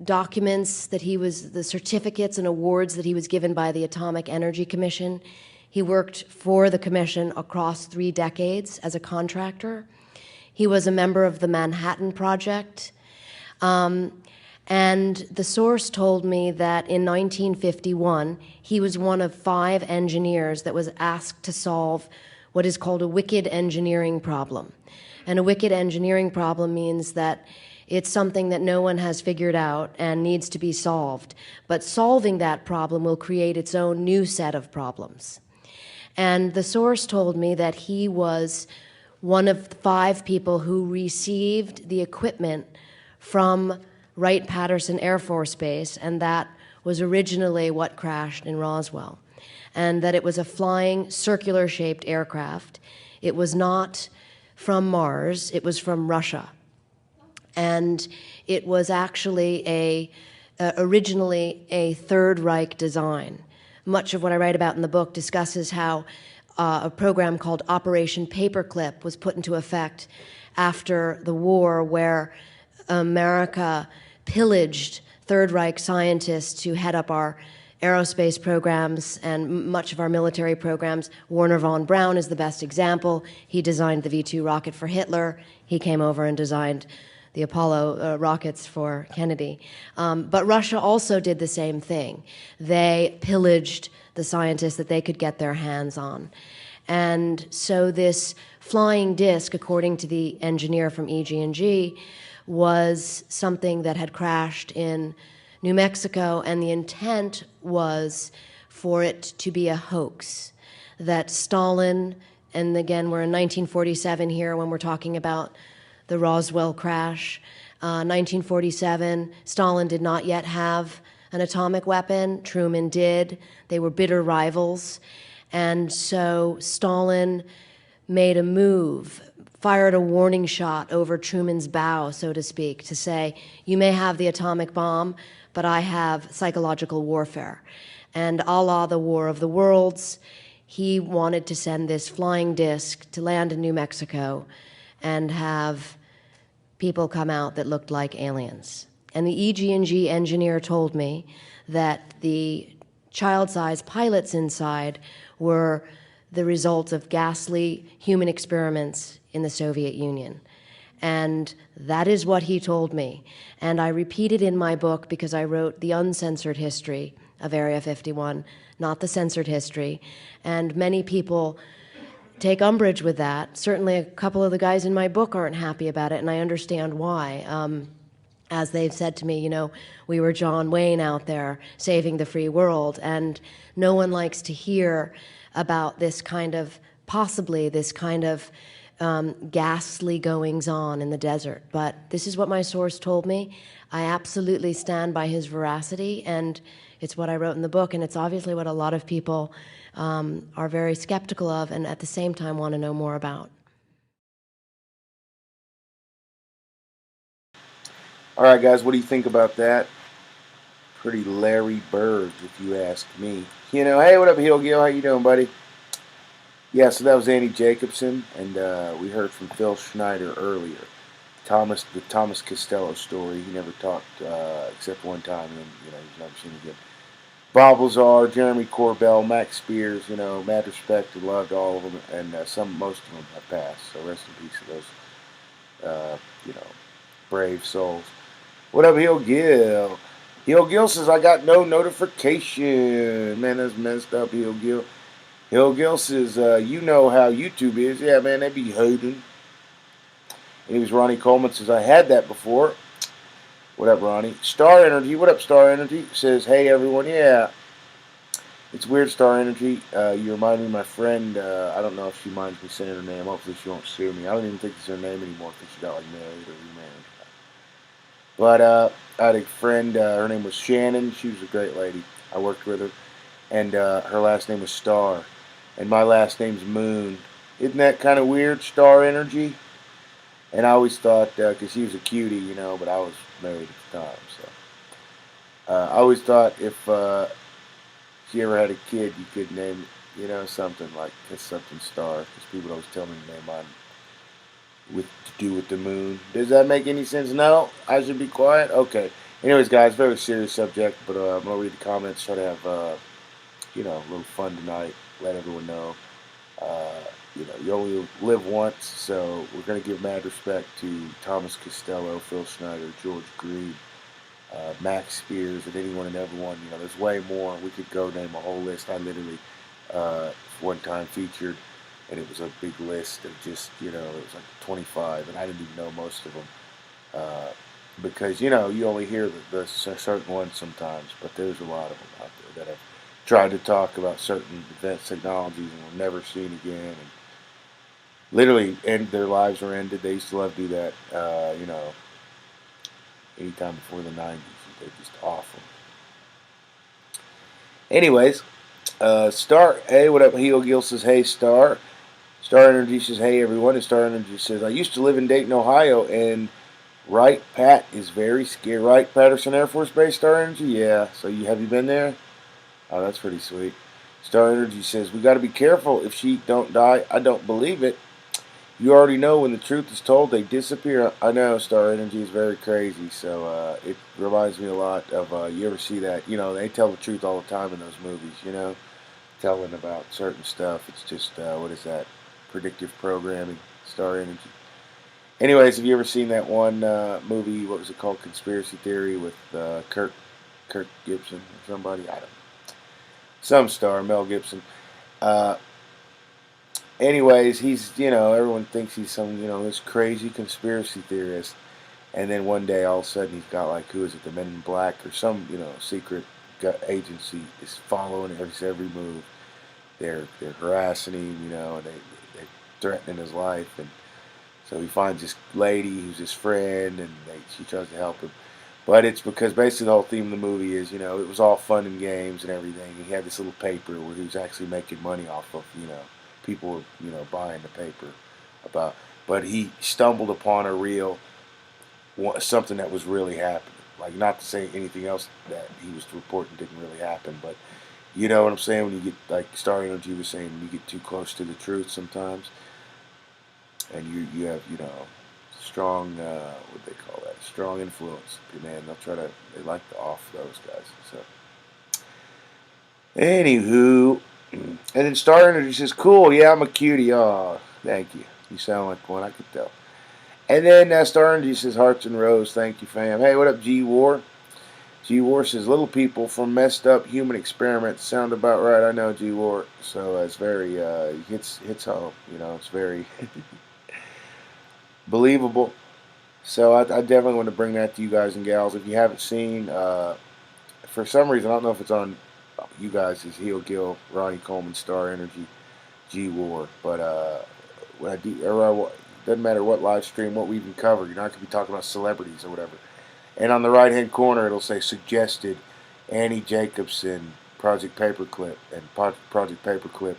documents that the certificates and awards that he was given by the Atomic Energy Commission. He worked for the commission across 3 decades as a contractor. He was a member of the Manhattan Project. And the source told me that in 1951, he was one of 5 engineers that was asked to solve what is called a wicked engineering problem. And a wicked engineering problem means that it's something that no one has figured out and needs to be solved. But solving that problem will create its own new set of problems. And the source told me that he was one of the 5 people who received the equipment from Wright-Patterson Air Force Base, and that was originally what crashed in Roswell. And that it was a flying, circular-shaped aircraft. It was not from Mars, it was from Russia. And it was actually originally a Third Reich design. Much of what I write about in the book discusses how a program called Operation Paperclip was put into effect after the war, where America pillaged Third Reich scientists who head up our aerospace programs and much of our military programs. Werner von Braun is the best example. He designed the V-2 rocket for Hitler. He came over and designed the Apollo rockets for Kennedy. But Russia also did the same thing. They pillaged the scientists that they could get their hands on. And so this flying disc, according to the engineer from EG&G, was something that had crashed in New Mexico, and the intent was for it to be a hoax. That Stalin, and again, we're in 1947 here when we're talking about the Roswell crash. 1947, Stalin did not yet have an atomic weapon. Truman did. They were bitter rivals. And so Stalin made a move, fired a warning shot over Truman's bow, so to speak, to say, you may have the atomic bomb, but I have psychological warfare. And a la the War of the Worlds, he wanted to send this flying disc to land in New Mexico and have people come out that looked like aliens. And the EG&G engineer told me that the child-sized pilots inside were the result of ghastly human experiments in the Soviet Union. And that is what he told me. And I repeat it in my book because I wrote the uncensored history of Area 51, not the censored history. And many people take umbrage with that. Certainly a couple of the guys in my book aren't happy about it, and I understand why. As they've said to me, you know, we were John Wayne out there saving the free world, and no one likes to hear about this kind of, possibly this kind of ghastly goings-on in the desert. But this is what my source told me. I absolutely stand by his veracity, and it's what I wrote in the book, and it's obviously what a lot of people are very skeptical of and at the same time want to know more about. All right, guys, what do you think about that? Pretty Larry Bird, if you ask me. You know, hey, what up, Heel Gil? How you doing, buddy? Yeah, so that was Andy Jacobson, and we heard from Phil Schnieder earlier. The Thomas Costello story. He never talked except one time, and you know he's never seen him again. Bob Lazar, Jeremy Corbell, Max Spears. You know, mad respect and love to all of them, and most of them have passed. So rest in peace to those, you know, brave souls. What up, Heel Gil? Heel Gil says, I got no notification. Man, that's messed up, Heel Gil. Heel Gil says, you know how YouTube is. Yeah, man, they be hiding. Anyways, Ronnie Coleman says, I had that before. What up, Ronnie? Star Energy, what up, Star Energy? Says, hey, everyone, yeah. It's weird, Star Energy. You remind me of my friend. I don't know if she minds me saying her name. Hopefully she won't sue me. I don't even think it's her name anymore because she got, like, married or remarried. But I had a friend, her name was Shannon. She was a great lady. I worked with her. And her last name was Star. And my last name's Moon. Isn't that kind of weird, Star Energy? And I always thought, because she was a cutie, you know, but I was married at the time. So I always thought if she ever had a kid, you could name, you know, something like something Star. Because people always tell me to name mine to do with the moon. Does that make any sense? No? I should be quiet? Okay. Anyways, guys, very serious subject, but I'm going to read the comments, try to have, you know, a little fun tonight, let everyone know. You know, you only live once, so we're going to give mad respect to Thomas Costello, Phil Schnieder, George Green, Max Spears, and anyone and everyone. You know, there's way more. We could go name a whole list. I literally one time featured, and it was a big list of just, you know, it was like 25, and I didn't even know most of them. Because, you know, you only hear the certain ones sometimes, but there's a lot of them out there that have tried to talk about certain advanced technologies and will never seen again, and literally end their lives are ended. They used to love to do that, you know, anytime before the 90s. They're just awful. Anyways, Star, hey, what up? Heel Gill says, hey, Star. Star Energy says, hey, everyone. And Star Energy says, I used to live in Dayton, Ohio, and Wright Pat is very scary. Wright Patterson Air Force Base, Star Energy? Yeah. So have you been there? Oh, that's pretty sweet. Star Energy says, we got to be careful. If she don't die, I don't believe it. You already know when the truth is told, they disappear. I know Star Energy is very crazy, so it reminds me a lot of, you ever see that? You know, they tell the truth all the time in those movies, you know, telling about certain stuff. It's just, what is that? Predictive programming, Star Energy. Anyways, have you ever seen that one movie, what was it called, Conspiracy Theory, with Kirk Gibson or somebody? I don't know. Some star, Mel Gibson. Anyways, he's, you know, everyone thinks he's some, you know, this crazy conspiracy theorist. And then one day, all of a sudden, he's got, like, who is it, the Men in Black or some, you know, secret agency is following his every move. They're harassing him, you know, and they're threatening his life. And so he finds this lady who's his friend, and she tries to help him. But it's because basically the whole theme of the movie is, you know, it was all fun and games and everything. He had this little paper where he was actually making money off of, you know, people were, you know, buying the paper about. But he stumbled upon a real, something that was really happening. Like, not to say anything else that he was reporting didn't really happen, but you know what I'm saying? When you get, like Star Energy was saying, when you get too close to the truth sometimes, and you have, you know, strong, what they call that, strong influence. Man, they like to off those guys. So, anywho, and then Star Energy says, cool, yeah, I'm a cutie. Oh, thank you. You sound like one, I could tell. And then Star Energy says, hearts and rose, thank you, fam. Hey, what up, G-War? G-War says, little people from messed up human experiments. Sound about right, I know, G-War. So it's very, hits home, you know, it's very believable. So I definitely want to bring that to you guys and gals. If you haven't seen, for some reason, I don't know if it's on you guys, is Heel Gill, Ronnie Coleman, Star Energy, G-War. But when I do, doesn't matter what live stream, what we even cover. You're not going to be talking about celebrities or whatever. And on the right-hand corner, it'll say suggested Annie Jacobson, Project Paperclip, and Project Paperclip.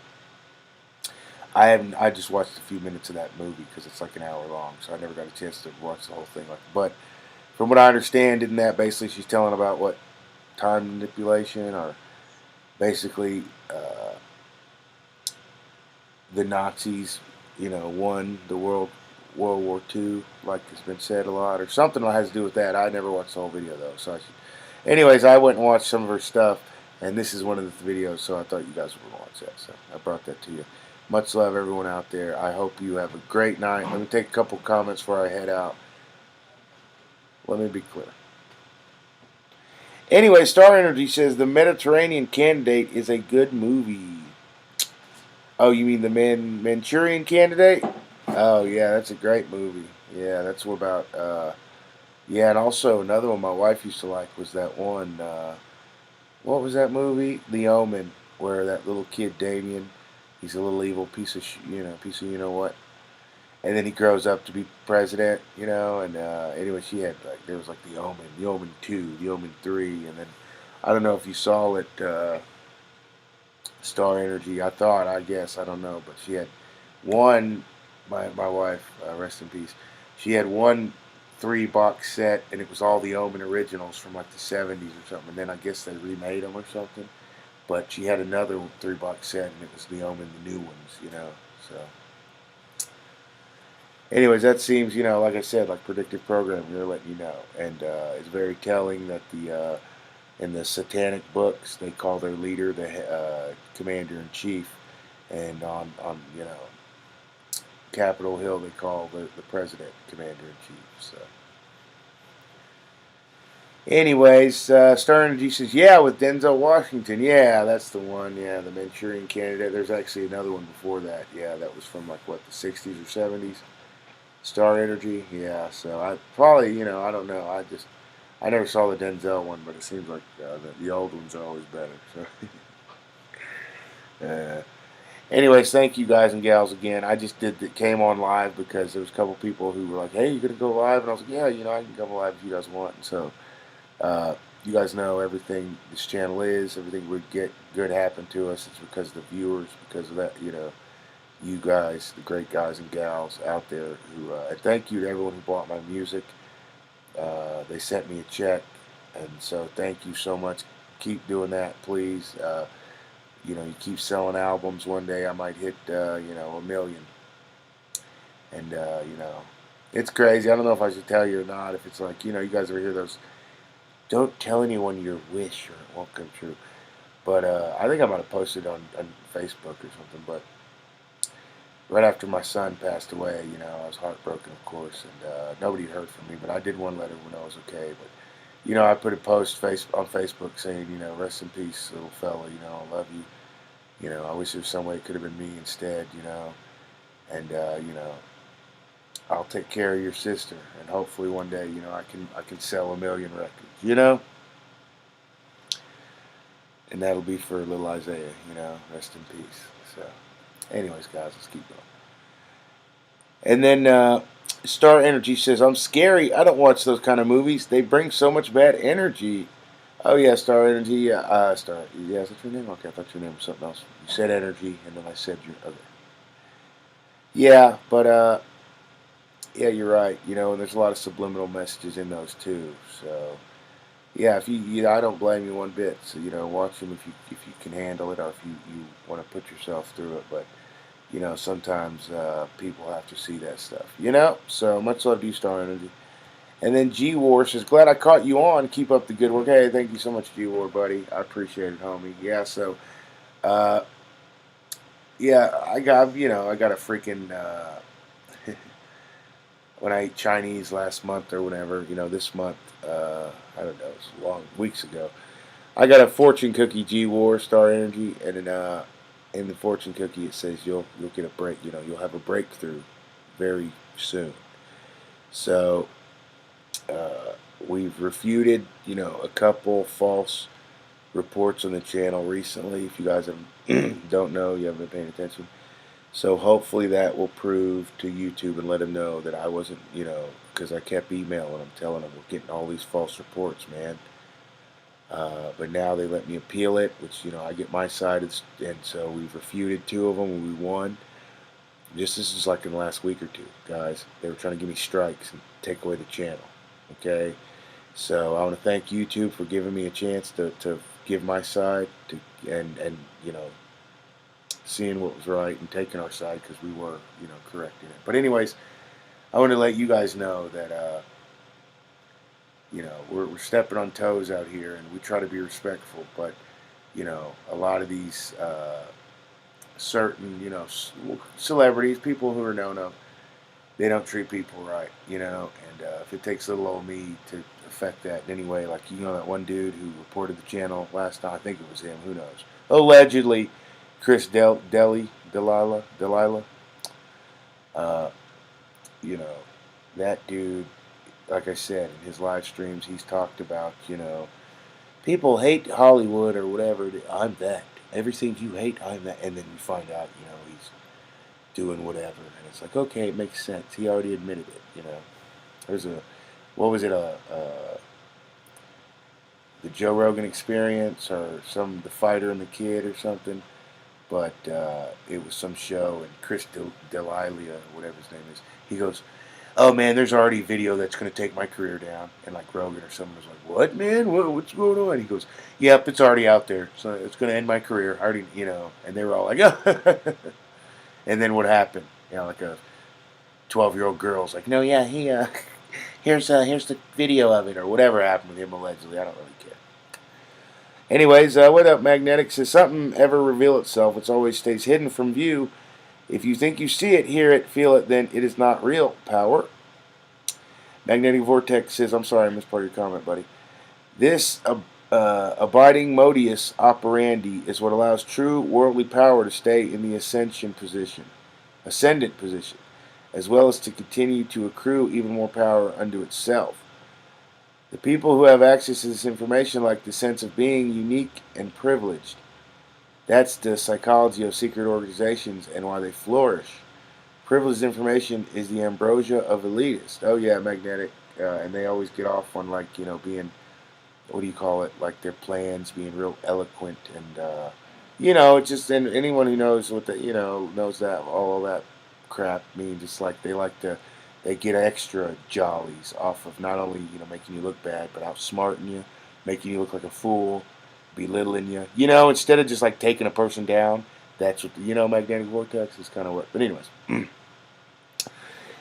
I just watched a few minutes of that movie because it's like an hour long, so I never got a chance to watch the whole thing. But from what I understand, isn't that basically she's telling about what time manipulation, or basically the Nazis, you know, won the World War II, like it's been said a lot, or something that has to do with that. I never watched the whole video though, so anyways, I went and watched some of her stuff, and this is one of the videos, so I thought you guys would watch that, so I brought that to you. Much love, everyone out there. I hope you have a great night. Let me take a couple comments before I head out. Let me be clear. Anyway, Star Energy says the Mediterranean Candidate is a good movie. Oh, you mean the Manchurian Candidate? Oh, yeah, that's a great movie. Yeah, that's about, yeah, and also another one my wife used to like was that one, what was that movie? The Omen, where that little kid, Damien, he's a little evil piece of you know what, and then he grows up to be president, you know. And anyway, she had, like, there was like the Omen 2, the Omen 3, and then I don't know if you saw it, Star Energy. I guess I don't know, but she had one. My wife, rest in peace. She had one 3-box set, and it was all the Omen originals from like the 70s or something. And then I guess they remade them or something. But she had another 3-box set, and it was the Omen, the new ones, you know. So, anyways, that seems, you know, like I said, like predictive programming. They're letting you know, and it's very telling that the in the satanic books they call their leader the commander-in-chief, and on you know, Capitol Hill they call the president commander-in-chief. So, Anyways, Star Energy says, yeah, with Denzel Washington. Yeah, that's the one. Yeah, the Manchurian Candidate. There's actually another one before that. Yeah, that was from like, what, the 60s or 70s? Star Energy. Yeah, so I probably, I don't know. I never saw the Denzel one, but it seems like the old ones are always better. So, anyways, thank you guys and gals again. I just came on live because there was a couple people who were like, hey, you going to go live? And I was like, yeah, I can come live if you guys want. And so, you guys know everything this channel is, everything we get good happen to us. It's because of the viewers, because of that, you guys, the great guys and gals out there who, and thank you to everyone who bought my music. They sent me a check, and so thank you so much. Keep doing that, please. You keep selling albums. One day I might hit, a million. And, it's crazy. I don't know if I should tell you or not. If it's like, you guys ever hear those, don't tell anyone your wish or it won't come true. But I think I might have posted on Facebook or something. But right after my son passed away, I was heartbroken, of course. And nobody heard from me. But I did want to let everyone know I was okay. But, I put a post on Facebook saying, rest in peace, little fella. I love you. I wish there was some way it could have been me instead, And, I'll take care of your sister, and hopefully one day, I can sell 1 million records, and that'll be for little Isaiah, rest in peace. So, anyways, guys, let's keep going. And then Star Energy says, I'm scary. I don't watch those kind of movies. They bring so much bad energy. Oh yeah, Star Energy. Yeah, Star. Yeah, is that your name? Okay, I thought your name was something else. You said energy, and then I said your other. Yeah, but yeah, you're right. And there's a lot of subliminal messages in those too. So, yeah, if I don't blame you one bit. So, watch them if you can handle it, or if you want to put yourself through it. But, sometimes people have to see that stuff. So much love to you, Star Energy. And then G-War says, glad I caught you on. Keep up the good work. Hey, thank you so much, G-War, buddy. I appreciate it, homie. Yeah. So, yeah, I got a freaking. When I ate Chinese last month or whatever, this month, I don't know, it was long weeks ago. I got a fortune cookie, G-War, Star Energy, and then in the fortune cookie it says you'll get a break, you'll have a breakthrough very soon. So we've refuted, a couple false reports on the channel recently. If you guys don't know, you haven't been paying attention. So hopefully that will prove to YouTube and let them know that I wasn't, because I kept emailing them, telling them we're getting all these false reports, man. But now they let me appeal it, which, I get my side, and so we've refuted 2 of them, and we won. This is like in the last week or 2, guys. They were trying to give me strikes and take away the channel, okay? So I want to thank YouTube for giving me a chance to give my side, and seeing what was right and taking our side, because we were, correcting it. But anyways, I want to let you guys know that, we're stepping on toes out here, and we try to be respectful. But, a lot of these certain, celebrities, people who are known of, they don't treat people right, and if it takes little old me to affect that in any way, like, that one dude who reported the channel last time, I think it was him, who knows, allegedly, Chris Delilah, that dude, like I said, in his live streams, he's talked about, people hate Hollywood or whatever. I'm that. Everything you hate, I'm that. And then you find out, he's doing whatever. And it's like, okay, it makes sense. He already admitted it, There's what was it, the Joe Rogan Experience, or The Fighter and the Kid or something. But it was some show, and Chris D'Elia, whatever his name is, he goes, oh man, there's already a video that's going to take my career down. And like Rogan or someone was like, what, man? What's going on? He goes, yep, it's already out there. So it's going to end my career. I already, and they were all like, oh. And then what happened? Like a 12-year-old girl's like, no, yeah, here's the video of it, or whatever happened with him allegedly. I don't really care. Anyways, what up, Magnetic says, something ever reveal itself, it always stays hidden from view. If you think you see it, hear it, feel it, then it is not real power. Magnetic Vortex says, I'm sorry, I missed part of your comment, buddy. This abiding modus operandi is what allows true worldly power to stay in the ascendant position, as well as to continue to accrue even more power unto itself. The people who have access to this information like the sense of being unique and privileged. That's the psychology of secret organizations and why they flourish. Privileged information is the ambrosia of elitists. Oh yeah, magnetic. And they always get off on, like, being, what do you call it, like their plans being real eloquent, and it's just, and anyone who knows what the, knows that all that crap means. It's like they get extra jollies off of not only, making you look bad, but outsmarting you, making you look like a fool, belittling you, instead of just like taking a person down. That's what the, magnetic vortex is kind of what. But anyways,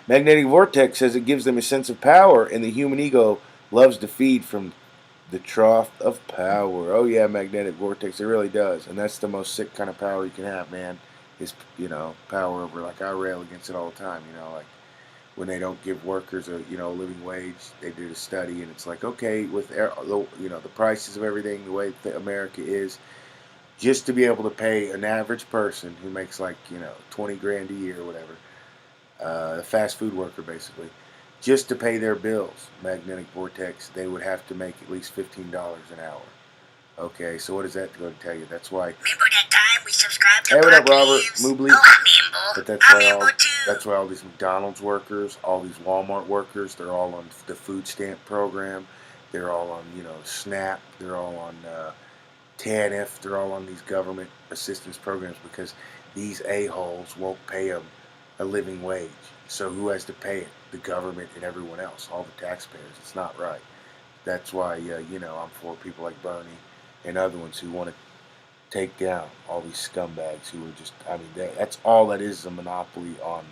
magnetic vortex says it gives them a sense of power, and the human ego loves to feed from the trough of power. Oh yeah, magnetic vortex, it really does. And that's the most sick kind of power you can have, man, is, power over, like, I rail against it all the time, like when they don't give workers a, living wage. They did a study, and it's like, okay, with, the prices of everything, the way that America is, just to be able to pay an average person who makes, like, 20 grand a year or whatever, a fast food worker basically, just to pay their bills, magnetic vortex, they would have to make at least $15 an hour. Okay, so what is that going to tell you? That's why. Remember that time we subscribed to Hey, what up, Robert? PacLives? Moobly. Oh, I remember. But that's why all these McDonald's workers, all these Walmart workers, they're all on the food stamp program. They're all on, SNAP. They're all on TANF. They're all on these government assistance programs because these a-holes won't pay them a living wage. So who has to pay it? The government and everyone else, all the taxpayers. It's not right. That's why, I'm for people like Bernie and other ones who want to take down all these scumbags who are just, that's all that is, a monopoly on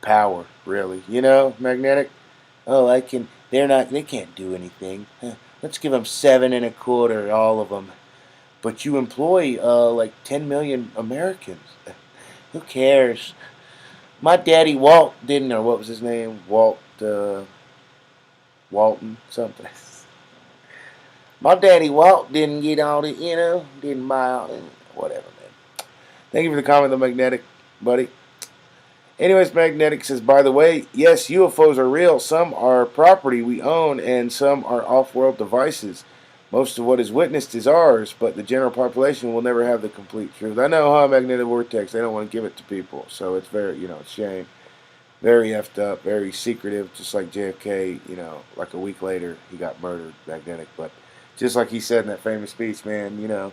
power, really. Magnetic? Oh, they can't do anything. Let's give them 7.25, all of them. But you employ, like 10 million Americans. Who cares? My daddy Walt didn't, or what was his name? Walton something. My daddy Walt didn't get all the, didn't buy all the, whatever, man. Thank you for the comment, though, Magnetic, buddy. Anyways, Magnetic says, by the way, yes, UFOs are real. Some are property we own, and some are off-world devices. Most of what is witnessed is ours, but the general population will never have the complete truth. I know, huh, Magnetic Vortex? They don't want to give it to people, so it's very, it's a shame. Very effed up, very secretive, just like JFK, like a week later, he got murdered, Magnetic. But just like he said in that famous speech, man,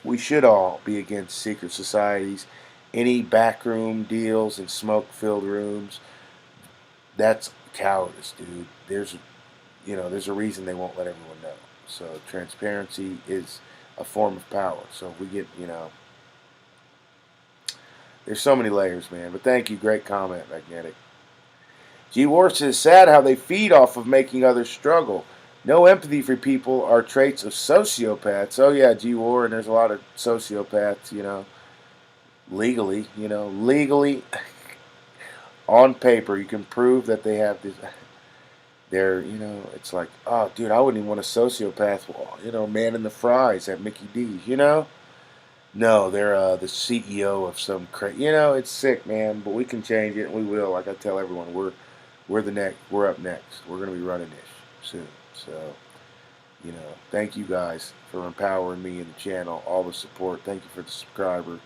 we should all be against secret societies. Any backroom deals and smoke-filled rooms, that's cowardice, dude. There's a reason they won't let everyone know. So transparency is a form of power. So if we get, there's so many layers, man. But thank you. Great comment, Magnetic. G. War says, sad how they feed off of making others struggle. No empathy for people are traits of sociopaths. Oh, yeah, G. War, and there's a lot of sociopaths, legally, on paper, you can prove that they have this. They're, it's like, oh, dude, I wouldn't even want a sociopath, man in the fries at Mickey D's, No, they're the CEO of some it's sick, man, but we can change it, and we will. Like I tell everyone, we're up next. We're going to be running this soon. So, thank you guys for empowering me in the channel, all the support. Thank you for the subscriber.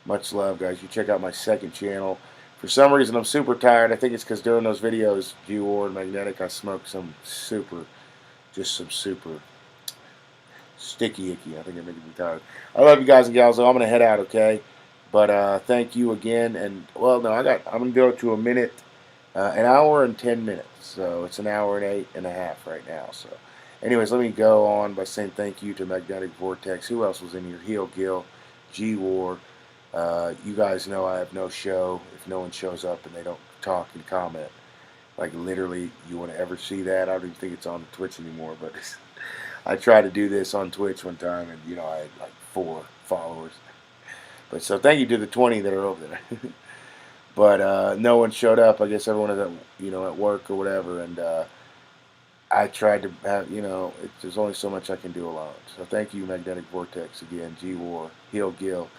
Much love, guys. You check out my second channel. For some reason, I'm super tired. I think it's because doing those videos, G-War and Magnetic, I smoked some super sticky icky. I think it made me tired. I love you guys and gals. So I'm gonna head out, okay? But thank you again. And well, no, I'm gonna go to a minute, an hour and 10 minutes. So it's an hour and 8.5 right now. So, anyways, let me go on by saying thank you to Magnetic Vortex. Who else was in here? Heel Gill, G-War. You guys know I have no show if no one shows up and they don't talk and comment. Like, literally, you want to ever see that? I don't even think it's on Twitch anymore, but I tried to do this on Twitch one time, and, I had like 4 followers. But so thank you to the 20 that are over there. But no one showed up. I guess everyone is at, at work or whatever, and I tried to have, there's only so much I can do alone. So thank you, Magnetic Vortex, again, G-War, Heel Gill.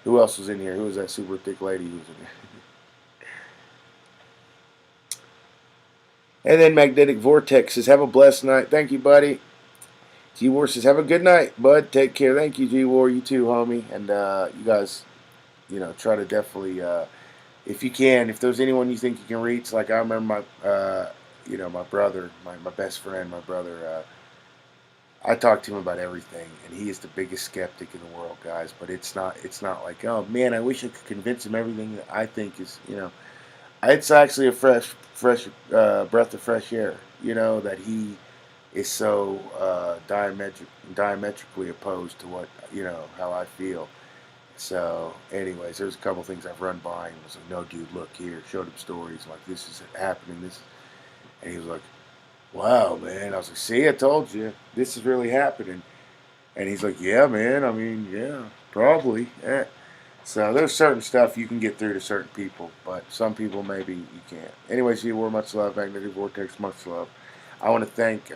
Who else was in here? Who was that super thick lady who was in here? And then Magnetic Vortex says, have a blessed night. Thank you, buddy. G-War says, have a good night, bud. Take care. Thank you, G-War. You too, homie. And you guys, try to definitely, if you can, if there's anyone you think you can reach, like I remember my brother, my best friend, my brother, I talk to him about everything, and he is the biggest skeptic in the world, guys. But it's not like, oh man, I wish I could convince him everything that I think is, it's actually a fresh breath of fresh air, that he is so diametrically opposed to what, how I feel. So, anyways, there's a couple things I've run by, and was like, no, dude, look here. Showed him stories like this is happening, and he was like, wow, man. I was like, see, I told you, this is really happening. And he's like, yeah, man. I mean, yeah, probably. Yeah. So there's certain stuff you can get through to certain people, but some people maybe you can't. Anyways, you were much love, Magnetic Vortex, much love. I want to thank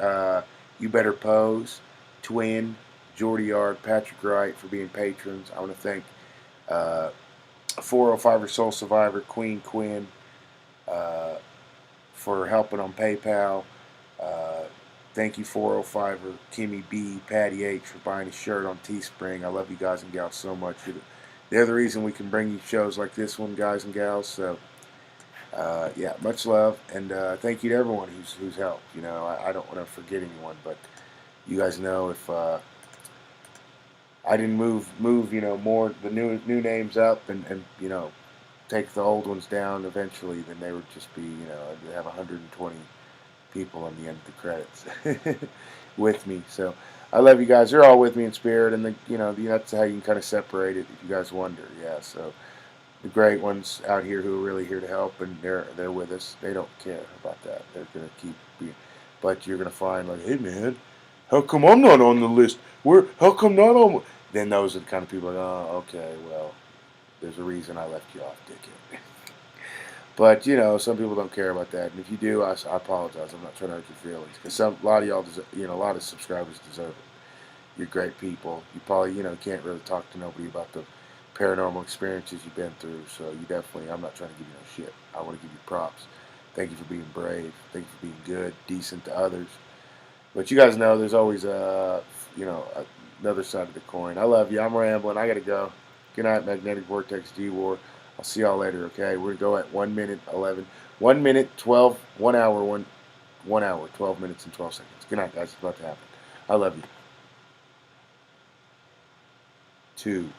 You Better Pose, Twin, Jordy Yard, Patrick Wright for being patrons. I want to thank 405er Soul Survivor, Queen Quinn, for helping on PayPal. Thank you, 405er, Kimmy B, Patty H for buying a shirt on Teespring. I love you guys and gals so much. They're the reason we can bring you shows like this one, guys and gals. So, yeah, much love, and thank you to everyone who's helped. I don't want to forget anyone, but you guys know if I didn't move, more the new names up and take the old ones down eventually, then they would just be, I'd have 120 people on the end of the credits with me. So I love you guys. You're all with me in spirit, and that's how you can kind of separate it if you guys wonder. Yeah, so the great ones out here who are really here to help, and they're with us. They don't care about that. They're gonna keep being, but you're gonna find like, hey man, how come I'm not on the list? How come not on? Then those are the kind of people like, oh, okay, well, there's a reason I left you off, dickhead. But some people don't care about that, and if you do, I apologize. I'm not trying to hurt your feelings, because a lot of y'all deserve, a lot of subscribers deserve it. You're great people. You probably can't really talk to nobody about the paranormal experiences you've been through. So you definitely, I'm not trying to give you no shit. I want to give you props. Thank you for being brave. Thank you for being good, decent to others. But you guys know there's always another side of the coin. I love you. I'm rambling. I gotta go. Good night, Magnetic Vortex G-War. I'll see y'all later, okay? We're going to go at 1 minute 11. 1 minute 12, 1 hour, 1 hour, 12 minutes and 12 seconds. Good night, guys. It's about to happen. I love you. 2.